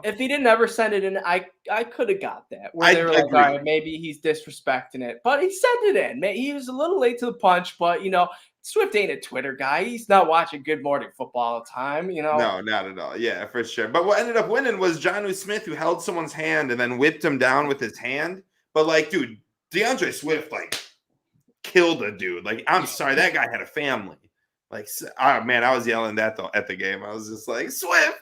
If he didn't ever send it in, I could have got that. Where they were like, all right, maybe he's disrespecting it. But he sent it in. He was a little late to the punch, but, Swift ain't a Twitter guy. He's not watching Good Morning Football all the time, No, not at all. Yeah, for sure. But what ended up winning was Jonnu Smith, who held someone's hand and then whipped him down with his hand. But, dude, DeAndre Swift, killed a dude. I'm sorry, that guy had a family. Man, I was yelling that at the game. I was just like, Swift!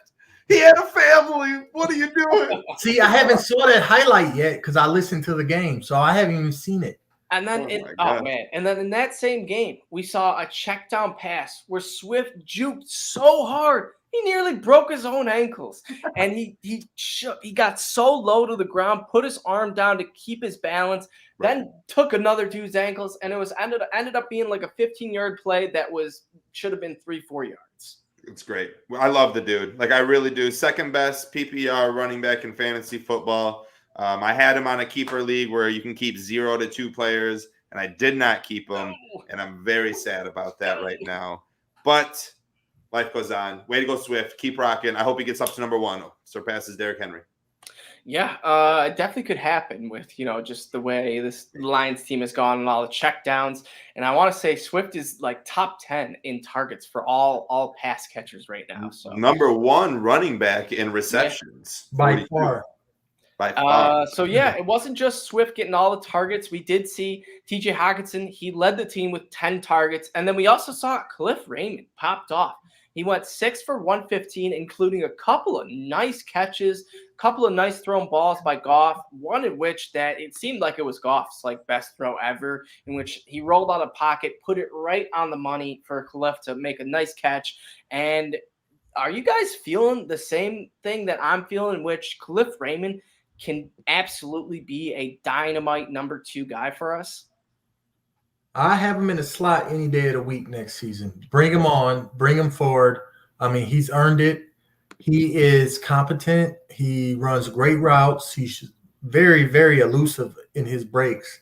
He had a family. What are you doing? See, I haven't saw that highlight yet because I listened to the game, so I haven't even seen it. And then, and then in that same game, we saw a check down pass where Swift juked so hard he nearly broke his own ankles, and he got so low to the ground, put his arm down to keep his balance, then took another dude's ankles, and it was ended up being like a 15-yard play that should have been 3-4 yards. It's great. I love the dude. I really do. Second best PPR running back in fantasy football. I had him on a keeper league where you can keep 0 to 2 players, and I did not keep him, and I'm very sad about that right now. But life goes on. Way to go, Swift. Keep rocking. I hope he gets up to number 1, surpasses Derrick Henry. Yeah, it definitely could happen with, just the way this Lions team has gone and all the checkdowns. And I want to say Swift is top 10 in targets for all pass catchers right now. So number 1 running back in receptions. By far. So yeah, it wasn't just Swift getting all the targets. We did see TJ Hockenson. He led the team with 10 targets. And then we also saw Khalif Raymond popped off. He went 6 for 115, including a couple of nice catches, couple of nice thrown balls by Goff, one in which that it seemed like it was Goff's best throw ever, in which he rolled out of pocket, put it right on the money for Khalif to make a nice catch. And are you guys feeling the same thing that I'm feeling, in which Khalif Raymond can absolutely be a dynamite number 2 guy for us? I have him in the slot any day of the week next season. Bring him on. Bring him forward. I mean, he's earned it. He is competent. He runs great routes. He's very, very elusive in his breaks.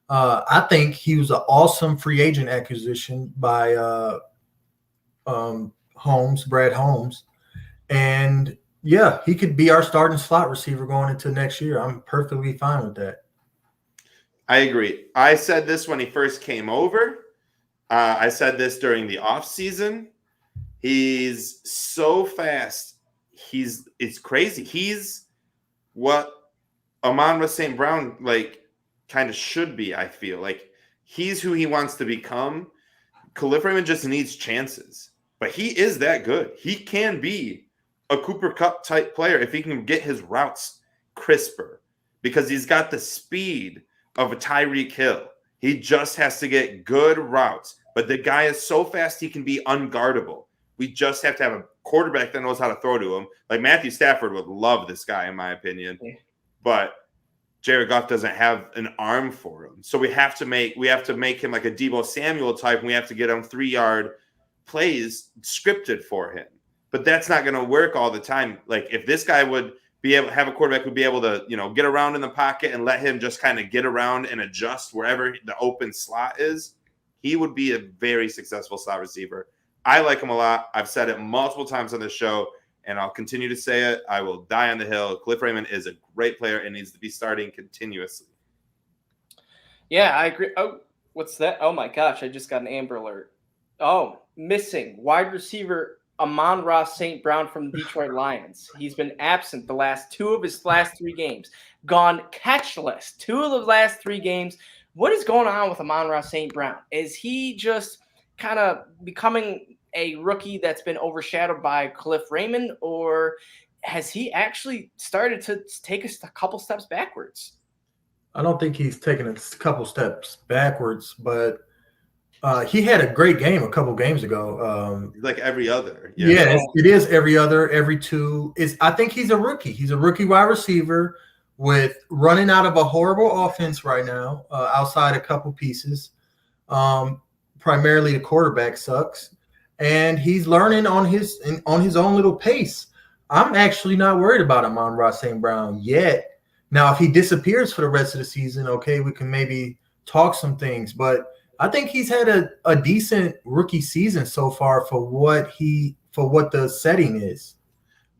I think he was an awesome free agent acquisition by Brad Holmes. And yeah, he could be our starting slot receiver going into next year. I'm perfectly fine with that. I agree. I said this when he first came over. I said this during the offseason. He's so fast. It's crazy. He's what Amon-Ra St. Brown kind of should be, I feel. Like he's who he wants to become. Khalif Raymond just needs chances. But he is that good. He can be a Cooper Kupp type player if he can get his routes crisper because he's got the speed of a Tyreek Hill. He just has to get good routes. But the guy is so fast he can be unguardable. We just have to have a quarterback that knows how to throw to him. Like Matthew Stafford would love this guy, in my opinion. But Jared Goff doesn't have an arm for him. So we have to make him like a Deebo Samuel type, and we have to get him 3-yard plays scripted for him. But that's not going to work all the time. Like if this guy would be able to have a quarterback who would be able to, get around in the pocket and let him just kind of get around and adjust wherever the open slot is, he would be a very successful slot receiver. I like him a lot. I've said it multiple times on the show, and I'll continue to say it. I will die on the hill. Khalif Raymond is a great player and needs to be starting continuously. Yeah, I agree. Oh, what's that? Oh, my gosh. I just got an Amber Alert. Oh, missing wide receiver Amon-Ra St. Brown from the Detroit Lions. He's been absent the last 2 of his last 3 games. Gone catchless 2 of the last 3 games. What is going on with Amon-Ra St. Brown? Is he just kind of becoming a rookie that's been overshadowed by Khalif Raymond, or has he actually started to take a couple steps backwards? I don't think he's taken a couple steps backwards, but he had a great game a couple games ago. Like every other. Yeah, it is every other, every 2. I think he's a rookie. He's a rookie wide receiver with running out of a horrible offense right now, outside a couple pieces. Primarily the quarterback sucks. And he's learning on his own little pace. I'm actually not worried about Amon-Ra St. Brown yet. Now, if he disappears for the rest of the season, okay, we can maybe talk some things. But I think he's had a decent rookie season so far for what the setting is.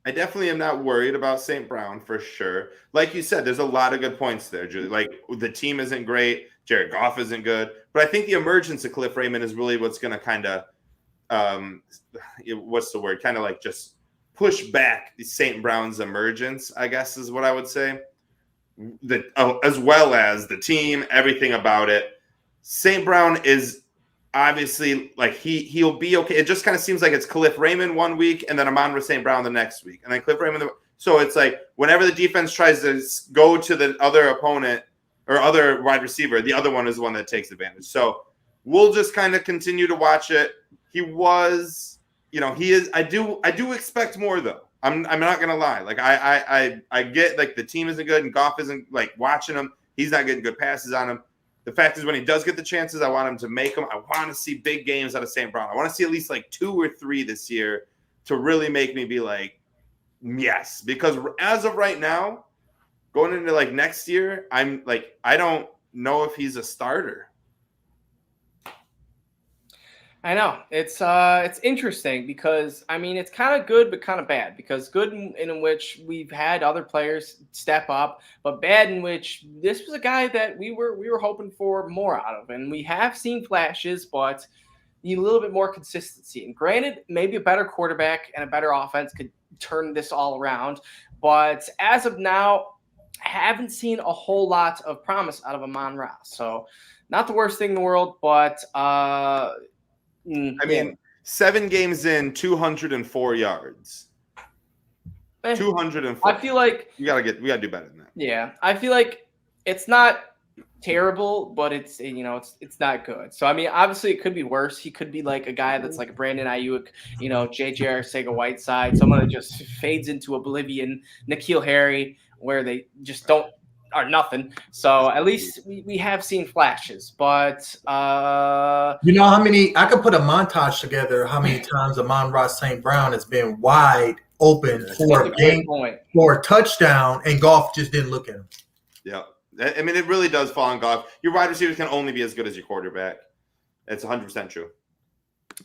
I definitely am not worried about St. Brown for sure. Like you said, there's a lot of good points there, Julie. Like the team isn't great. Jared Goff isn't good. But I think the emergence of Khalif Raymond is really what's going to kind of what's the word? Kind of like just push back St. Brown's emergence, I guess is what I would say. As well as the team, everything about it. St. Brown is obviously like he'll be okay. It just kind of seems like it's Khalif Raymond one week and then Amon-Ra St. Brown the next week. And then Khalif Raymond. So it's like whenever the defense tries to go to the other opponent or other wide receiver, the other one is the one that takes advantage. So we'll just kind of continue to watch it. He is. I do expect more though. I'm not gonna lie. Like I get like the team isn't good and Goff isn't like watching him. He's not getting good passes on him. The fact is when he does get the chances, I want him to make them. I want to see big games out of St. Brown. I want to see at least like 2 or 3 this year to really make me be like, yes. Because as of right now, going into like next year, I'm like, I don't know if he's a starter. I know it's interesting because I mean it's kind of good but kind of bad because good in which we've had other players step up, but bad in which this was a guy that we were hoping for more out of, and we have seen flashes, but need a little bit more consistency. And granted, maybe a better quarterback and a better offense could turn this all around, but as of now, haven't seen a whole lot of promise out of Amon-Ra. So not the worst thing in the world, but. I mean, 7 games in, 204 yards. 204. I feel like we gotta do better than that. Yeah, I feel like it's not terrible, but it's not good. So I mean, obviously it could be worse. He could be like a guy that's like a Brandon Ayuk, JJ Arcega-Whiteside, someone that just fades into oblivion. N'Keal Harry, where they just are nothing. So at least we have seen flashes, but you know how many I could put a montage together how many times Amon-Ra St. Brown has been wide open for a great point. For a touchdown, and Goff just didn't look at him. Yeah. I mean, it really does fall on Goff. Your wide receivers can only be as good as your quarterback. It's 100% true.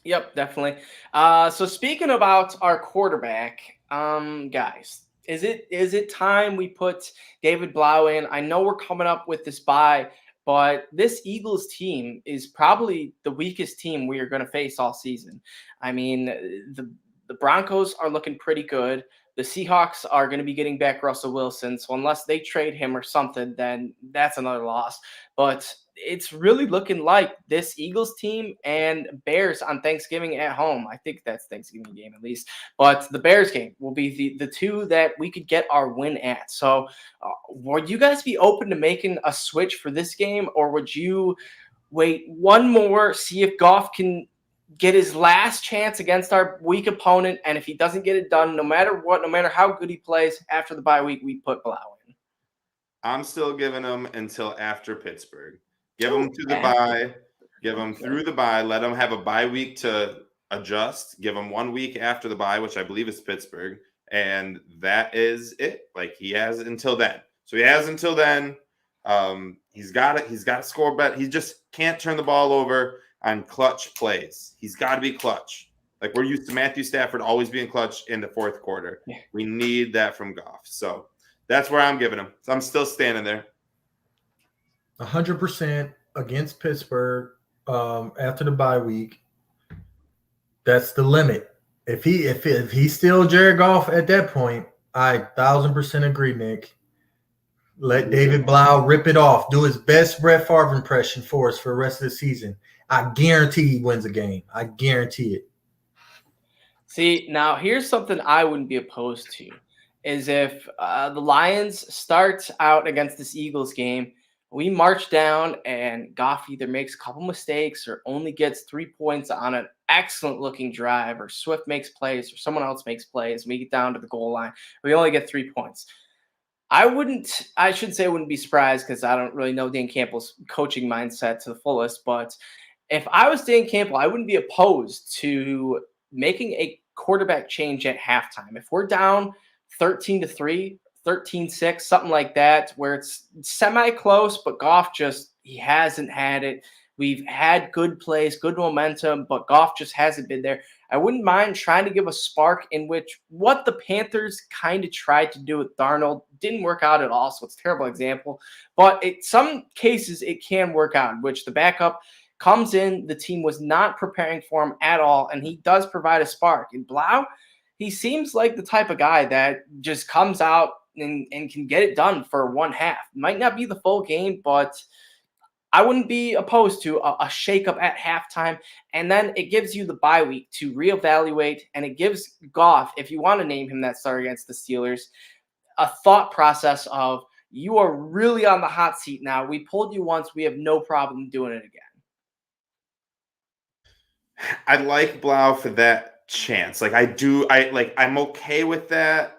Yep, definitely. So speaking about our quarterback, guys, is it time we put David Blau in? I know we're coming up with this bye, but this Eagles team is probably the weakest team we are going to face all season. I mean, the Broncos are looking pretty good. The Seahawks are going to be getting back Russell Wilson. So unless they trade him or something, then that's another loss. But it's really looking like this Eagles team and Bears on Thanksgiving at home. I think that's Thanksgiving game at least. But the Bears game will be the two that we could get our win at. So would you guys be open to making a switch for this game, or would you wait one more, see if Goff can get his last chance against our weak opponent, and if he doesn't get it done, no matter what, no matter how good he plays after the bye week, we put Blau in? I'm still giving him until after Pittsburgh. Give him to the bye. Give him through the bye. Let him have a bye week to adjust. Give him 1 week after the bye, which I believe is Pittsburgh, and that is it. Like, he has until then. So he has until then. He's got it. He's got to score better. He just can't turn the ball over on clutch plays. He's got to be clutch. Like, we're used to Matthew Stafford always being clutch in the fourth quarter. Yeah. We need that from Goff. So that's where I'm giving him. So I'm still standing there. 100% against Pittsburgh after the bye week. That's the limit. If he's still Jared Goff at that point, I 1,000% agree, Nick. Let David Blau rip it off. Do his best Brett Favre impression for us for the rest of the season. I guarantee he wins a game. I guarantee it. See, now here's something I wouldn't be opposed to, is if the Lions start out against this Eagles game, we march down and Goff either makes a couple mistakes or only gets 3 points on an excellent looking drive, or Swift makes plays or someone else makes plays, and we get down to the goal line. We only get 3 points. I wouldn't be surprised, because I don't really know Dan Campbell's coaching mindset to the fullest, but if I was Dan Campbell, I wouldn't be opposed to making a quarterback change at halftime. If we're down 13-3, 13-6, something like that, where it's semi-close, but Goff he hasn't had it. We've had good plays, good momentum, but Goff just hasn't been there. I wouldn't mind trying to give a spark, in which what the Panthers kind of tried to do with Darnold didn't work out at all, so it's a terrible example. But in some cases, it can work out, in which the backup comes in, the team was not preparing for him at all, and he does provide a spark. And Blau, he seems like the type of guy that just comes out and can get it done for one half. Might not be the full game, but I wouldn't be opposed to a shakeup at halftime, and then it gives you the bye week to reevaluate, and it gives Goff, if you want to name him that star against the Steelers, a thought process of, you are really on the hot seat now. We pulled you once. We have no problem doing it again. I like Blau for that chance. Like, I'm okay with that.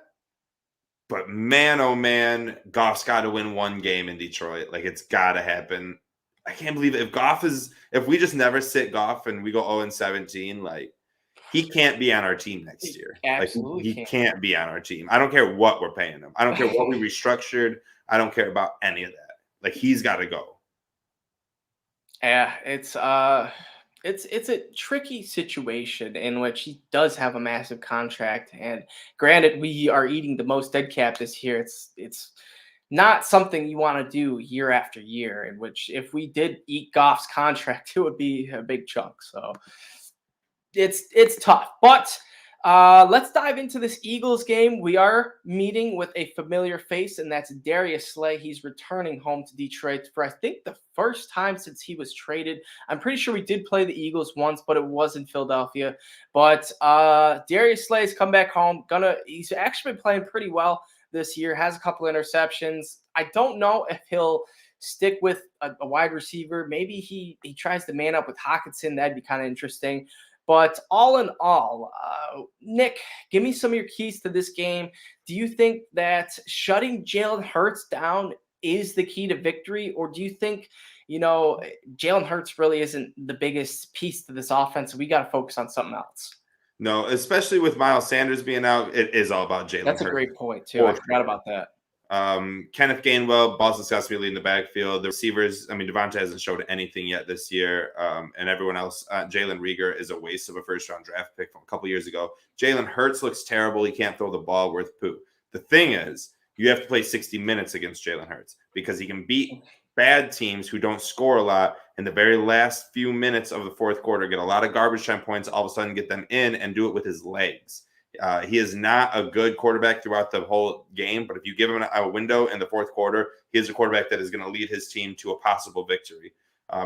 But man, oh man, Goff's got to win one game in Detroit. Like, it's got to happen. I can't believe it. If we just never sit Goff and we go 0-17, like, he can't be on our team next year. Absolutely, like, he can't be on our team. I don't care what we're paying him. I don't care what we restructured. I don't care about any of that. Like, he's got to go. Yeah, it's a tricky situation, in which he does have a massive contract, and granted, we are eating the most dead cap this year. It's not something you want to do year after year, in which if we did eat Goff's contract, it would be a big chunk. So it's tough, but let's dive into this Eagles game. We are meeting with a familiar face, and that's Darius Slay. He's returning home to Detroit for, I think, the first time since he was traded. I'm pretty sure we did play the Eagles once, but it was in Philadelphia. But Darius Slay's come back home. He's actually been playing pretty well this year, has a couple interceptions. I don't know if he'll stick with a wide receiver. Maybe he tries to man up with Hockenson. That'd be kind of interesting. But all in all, Nick, give me some of your keys to this game. Do you think that shutting Jalen Hurts down is the key to victory? Or do you think, Jalen Hurts really isn't the biggest piece to this offense? We got to focus on something else. No, especially with Miles Sanders being out, it is all about Jalen Hurts. That's a great point, too. I forgot about that. Kenneth Gainwell, Boston Scott's be leading the backfield. The receivers, Devontae hasn't showed anything yet this year. And everyone else, Jalen Reagor is a waste of a first-round draft pick from a couple years ago. Jalen Hurts looks terrible. He can't throw the ball worth poo. The thing is, you have to play 60 minutes against Jalen Hurts because he can beat bad teams who don't score a lot in the very last few minutes of the fourth quarter, get a lot of garbage time points, all of a sudden get them in and do it with his legs. He is not a good quarterback throughout the whole game, but if you give him a window in the fourth quarter, he is a quarterback that is going to lead his team to a possible victory.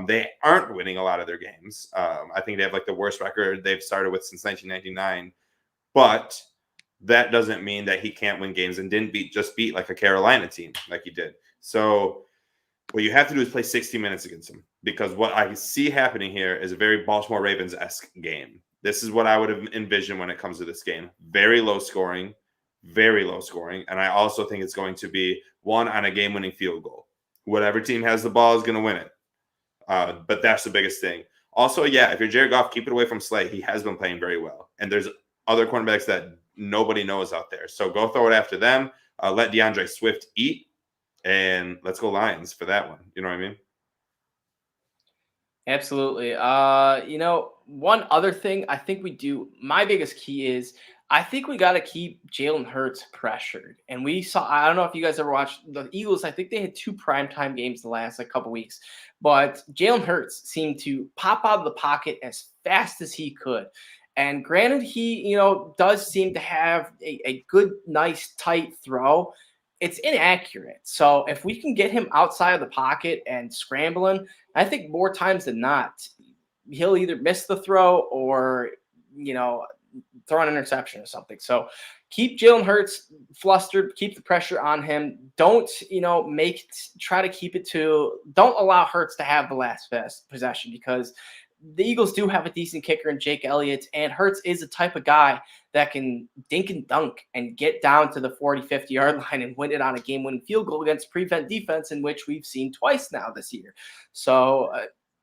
They aren't winning a lot of their games. I think they have like the worst record they've started with since 1999, but that doesn't mean that he can't win games and didn't beat like a Carolina team like he did. So what you have to do is play 60 minutes against him, because what I see happening here is a very Baltimore Ravens-esque game. This is what I would have envisioned when it comes to this game. Very low scoring. And I also think it's going to be won on a game-winning field goal. Whatever team has the ball is going to win it. But that's the biggest thing. Also, yeah, if you're Jared Goff, keep it away from Slay. He has been playing very well. And there's other cornerbacks that nobody knows out there. So go throw it after them. Let DeAndre Swift eat. And let's go Lions for that one. You know what I mean? Absolutely. One other thing I think we do, my biggest key is I think we got to keep Jalen Hurts pressured. And we saw, I don't know if you guys ever watched the Eagles. I think they had 2 primetime games the last couple weeks, but Jalen Hurts seemed to pop out of the pocket as fast as he could. And granted, he, does seem to have a good, nice, tight throw. It's inaccurate. So if we can get him outside of the pocket and scrambling, I think more times than not, he'll either miss the throw or, throw an interception or something. So keep Jalen Hurts flustered, keep the pressure on him. Don't, try to keep it to, don't allow Hurts to have the last possession, because the Eagles do have a decent kicker in Jake Elliott, and Hurts is a type of guy that can dink and dunk and get down to the 40, 50-yard line and win it on a game-winning field goal against prevent defense, in which we've seen twice now this year. So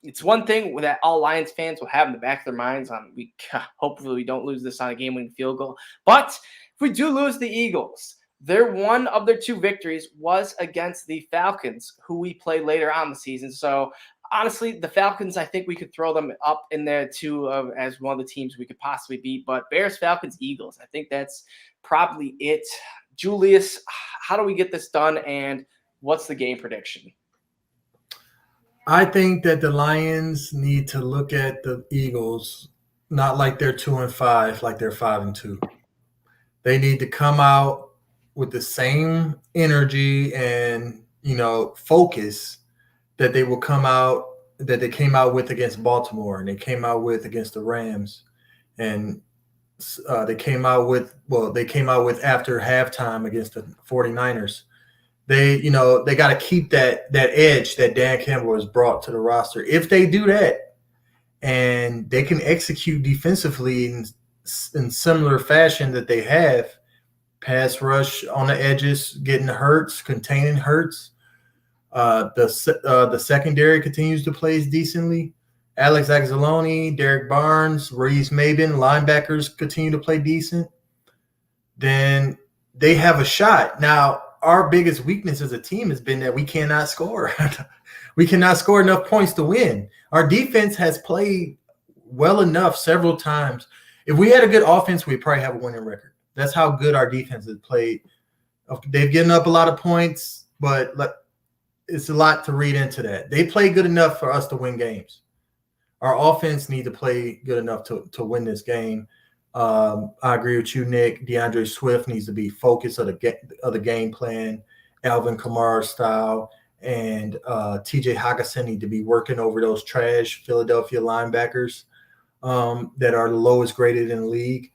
it's one thing that all Lions fans will have in the back of their minds on, hopefully we don't lose this on a game-winning field goal. But if we do lose the Eagles, one of their 2 victories was against the Falcons, who we play later on the season. So honestly, the Falcons, I think we could throw them up in there too as one of the teams we could possibly beat. But Bears, Falcons, Eagles, I think that's probably it. Julius, how do we get this done, and what's the game prediction? I think that the Lions need to look at the Eagles not like they're 2-5, like they're 5-2. They need to come out with the same energy and focus that they came out with against Baltimore, and they came out with against the Rams, and they came out with after halftime against the 49ers. They got to keep that edge that Dan Campbell has brought to the roster. If they do that, and they can execute defensively in similar fashion that they have, pass rush on the edges, getting Hurts, containing Hurts. The secondary continues to play decently. Alex Anzalone, Derek Barnes, Reese Maben, linebackers continue to play decent. Then they have a shot. Now, our biggest weakness as a team has been that we cannot score. We cannot score enough points to win. Our defense has played well enough several times. If we had a good offense, we'd probably have a winning record. That's how good our defense has played. They've given up a lot of points, but it's a lot to read into that. They play good enough for us to win games. Our offense need to play good enough to win this game. I agree with you, Nick. DeAndre Swift needs to be focused of the game plan, Alvin Kamara style, and TJ Hockenson need to be working over those trash Philadelphia linebackers that are the lowest graded in the league.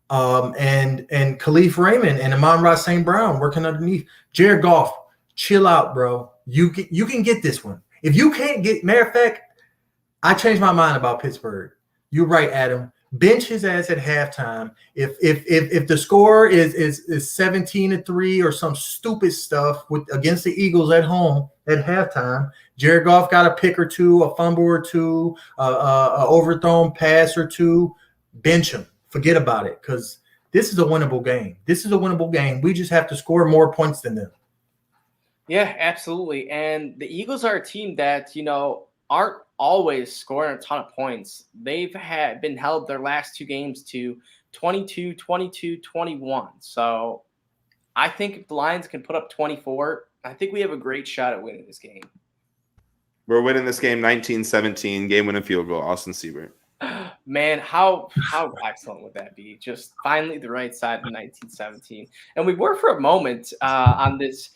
And Khalif Raymond and Amon-Ra St. Brown working underneath. Jared Goff, chill out, bro. You can get this one. If you can't get, matter of fact, I changed my mind about Pittsburgh. You're right, Adam. Bench his ass at halftime. If the score is 17-3 or some stupid stuff against the Eagles at home at halftime, Jared Goff got a pick or two, a fumble or two, a overthrown pass or two. Bench him. forget about it because this is a winnable game. This is a winnable game. We just have to score more points than them. Yeah, absolutely. And the Eagles are a team that, aren't always scoring a ton of points. They've been held their last 2 games to 22, 22, 21. So I think if the Lions can put up 24, I think we have a great shot at winning this game. We're winning this game 19-17, game-winning field goal, Austin Siebert. Man, how excellent would that be? Just finally the right side of 1917. And we were for a moment on this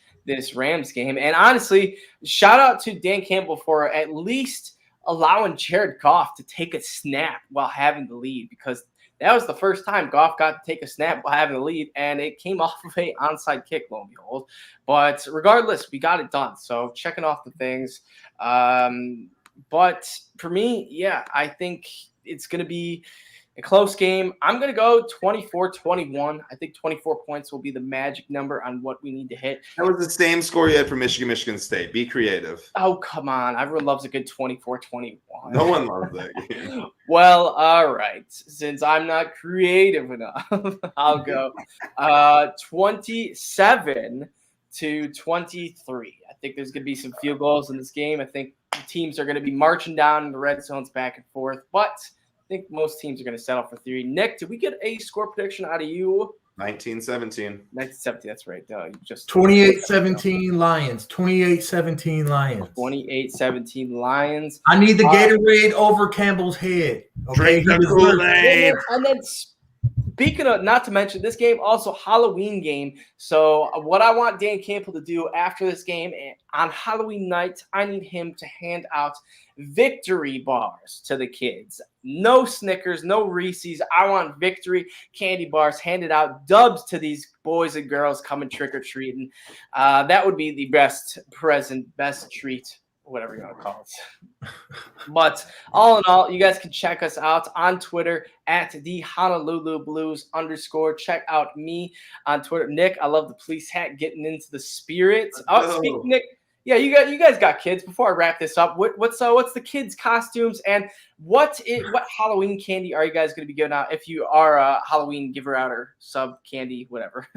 Rams game. And honestly, shout out to Dan Campbell for at least allowing Jared Goff to take a snap while having the lead, because that was the first time Goff got to take a snap while having the lead, and it came off of a onside kick, lo and behold. But regardless, we got it done. So checking off the things. But for me, yeah, I think it's going to be a close game. I'm going to go 24-21. I think 24 points will be the magic number on what we need to hit. That was the same score you had for Michigan State. Be creative. Oh, come on. Everyone loves a good 24-21. No one loves that game. Well, all right. Since I'm not creative enough, I'll go 27-23. I think there's going to be some field goals in this game. I think teams are going to be marching down in the red zones back and forth, but I think most teams are going to settle for 3. Nick, did we get a score prediction out of you? 19-17. 19-17, that's right. You just 28-17 Lions. 28-17 Lions. 28-17 Lions. I need the Gatorade over Campbell's head. Okay? Drink the Kool-Aid. And then speaking of, not to mention, this game also Halloween game. So what I want Dan Campbell to do after this game on Halloween night, I need him to hand out victory bars to the kids. No Snickers, no Reese's. I want victory candy bars handed out, dubs to these boys and girls coming trick-or-treating. That would be the best present, best treat, whatever you want to call it. But all in all, you guys can check us out on Twitter at the Honolulu Blues _. Check out me on Twitter. Nick, I love the police hat, getting into the spirit. Oh, speaking Nick, yeah, you guys got kids. Before I wrap this up, what's the kids' costumes and what Halloween candy are you guys going to be giving out if you are a Halloween giver out or sub candy, whatever?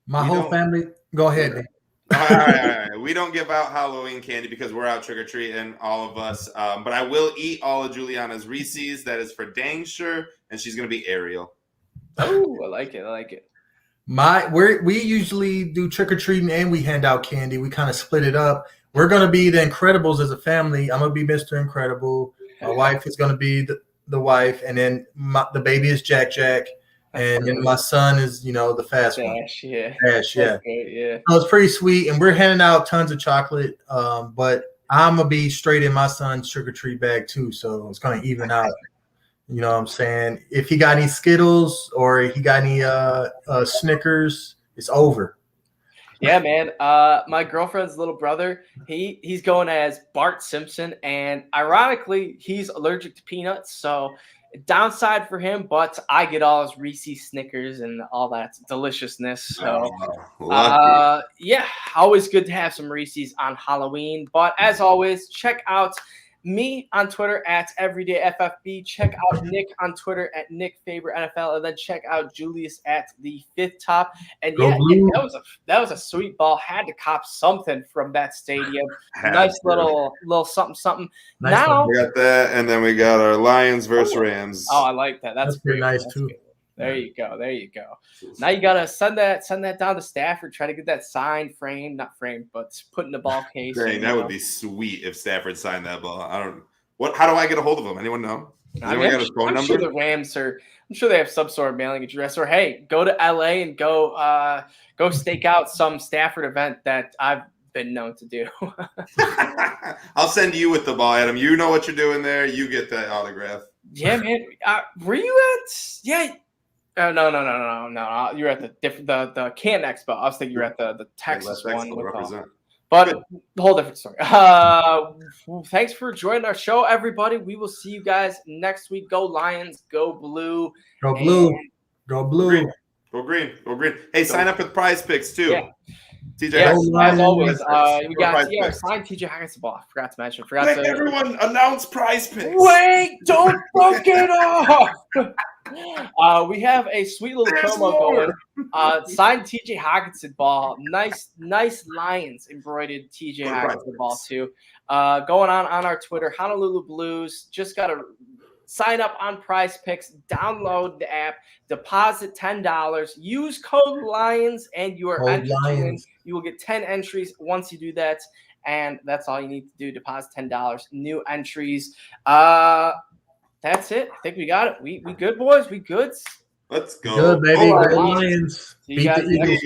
My whole family. Go ahead, Nick. All right. We don't give out Halloween candy because we're out trick-or-treating, all of us. But I will eat all of Juliana's Reese's. That is for dang sure. And she's going to be Ariel. Oh, I like it. We usually do trick-or-treating and we hand out candy. We kind of split it up. We're going to be the Incredibles as a family. I'm going to be Mr. Incredible. My wife is going to be the wife. And then the baby is Jack. And then my son is, the fast one. Dash, yeah. Dash, yeah. Okay, yeah. So it's pretty sweet. And we're handing out tons of chocolate. But I'm going to be straight in my son's trick-or-treat bag too. So it's going to even out. You know what I'm saying? If he got any Skittles or he got any Snickers, it's over. Yeah, man. My girlfriend's little brother, he's going as Bart Simpson. And ironically, he's allergic to peanuts. So downside for him, but I get all his Reese's, Snickers, and all that deliciousness. So, yeah, always good to have some Reese's on Halloween. But as always, check out me on Twitter at EverydayFFB. Check out Nick on Twitter at NickFavorNFL, and then check out Julius at the Fifth Top. And yeah, that was a sweet ball. Had to cop something from that stadium. Nice little something. Nice now we got that, and then we got our Lions versus Rams. Oh, I like that. That's pretty nice too. Good. There you go. Now you gotta send that down to Stafford. Try to get that signed, not framed, but put in the ball case. Dang, that would be sweet if Stafford signed that ball. How do I get a hold of him? Anyone know? Anyone got his phone number? I'm sure the Rams I'm sure they have some sort of mailing address. Or hey, go to LA and go stake out some Stafford event that I've been known to do. I'll send you with the ball, Adam. You know what you're doing there. You get that autograph. Yeah, man. Were you at? Yeah. No. You're at the Canton Expo. I was thinking you were at the Texas one. But the whole different story. Thanks for joining our show, everybody. We will see you guys next week. Go Lions. Go Blue. Go Blue. Go Blue. Go Green. Hey, sign up with Prize Picks too. Yeah. TJ, yes, as always, we got signed TJ Haggis ball. Forgot to mention. Everyone announce Prize Picks. Wait, don't fuck it off. We have a sweet little There's promo more. going. Signed TJ Hawkinson ball. Nice Lions embroidered TJ Hawkinson ball too. Going on our Twitter, Honolulu Blues. Just got to sign up on Prize Picks. Download the app. Deposit $10. Use code Lions, and you are entered to win. You will get 10 entries once you do that, and that's all you need to do. Deposit $10. New entries. That's it. I think we got it. We good, boys. We good. Let's go. Good, baby. All right, Go Lions. Lions. See you Beat guys the Eagles. next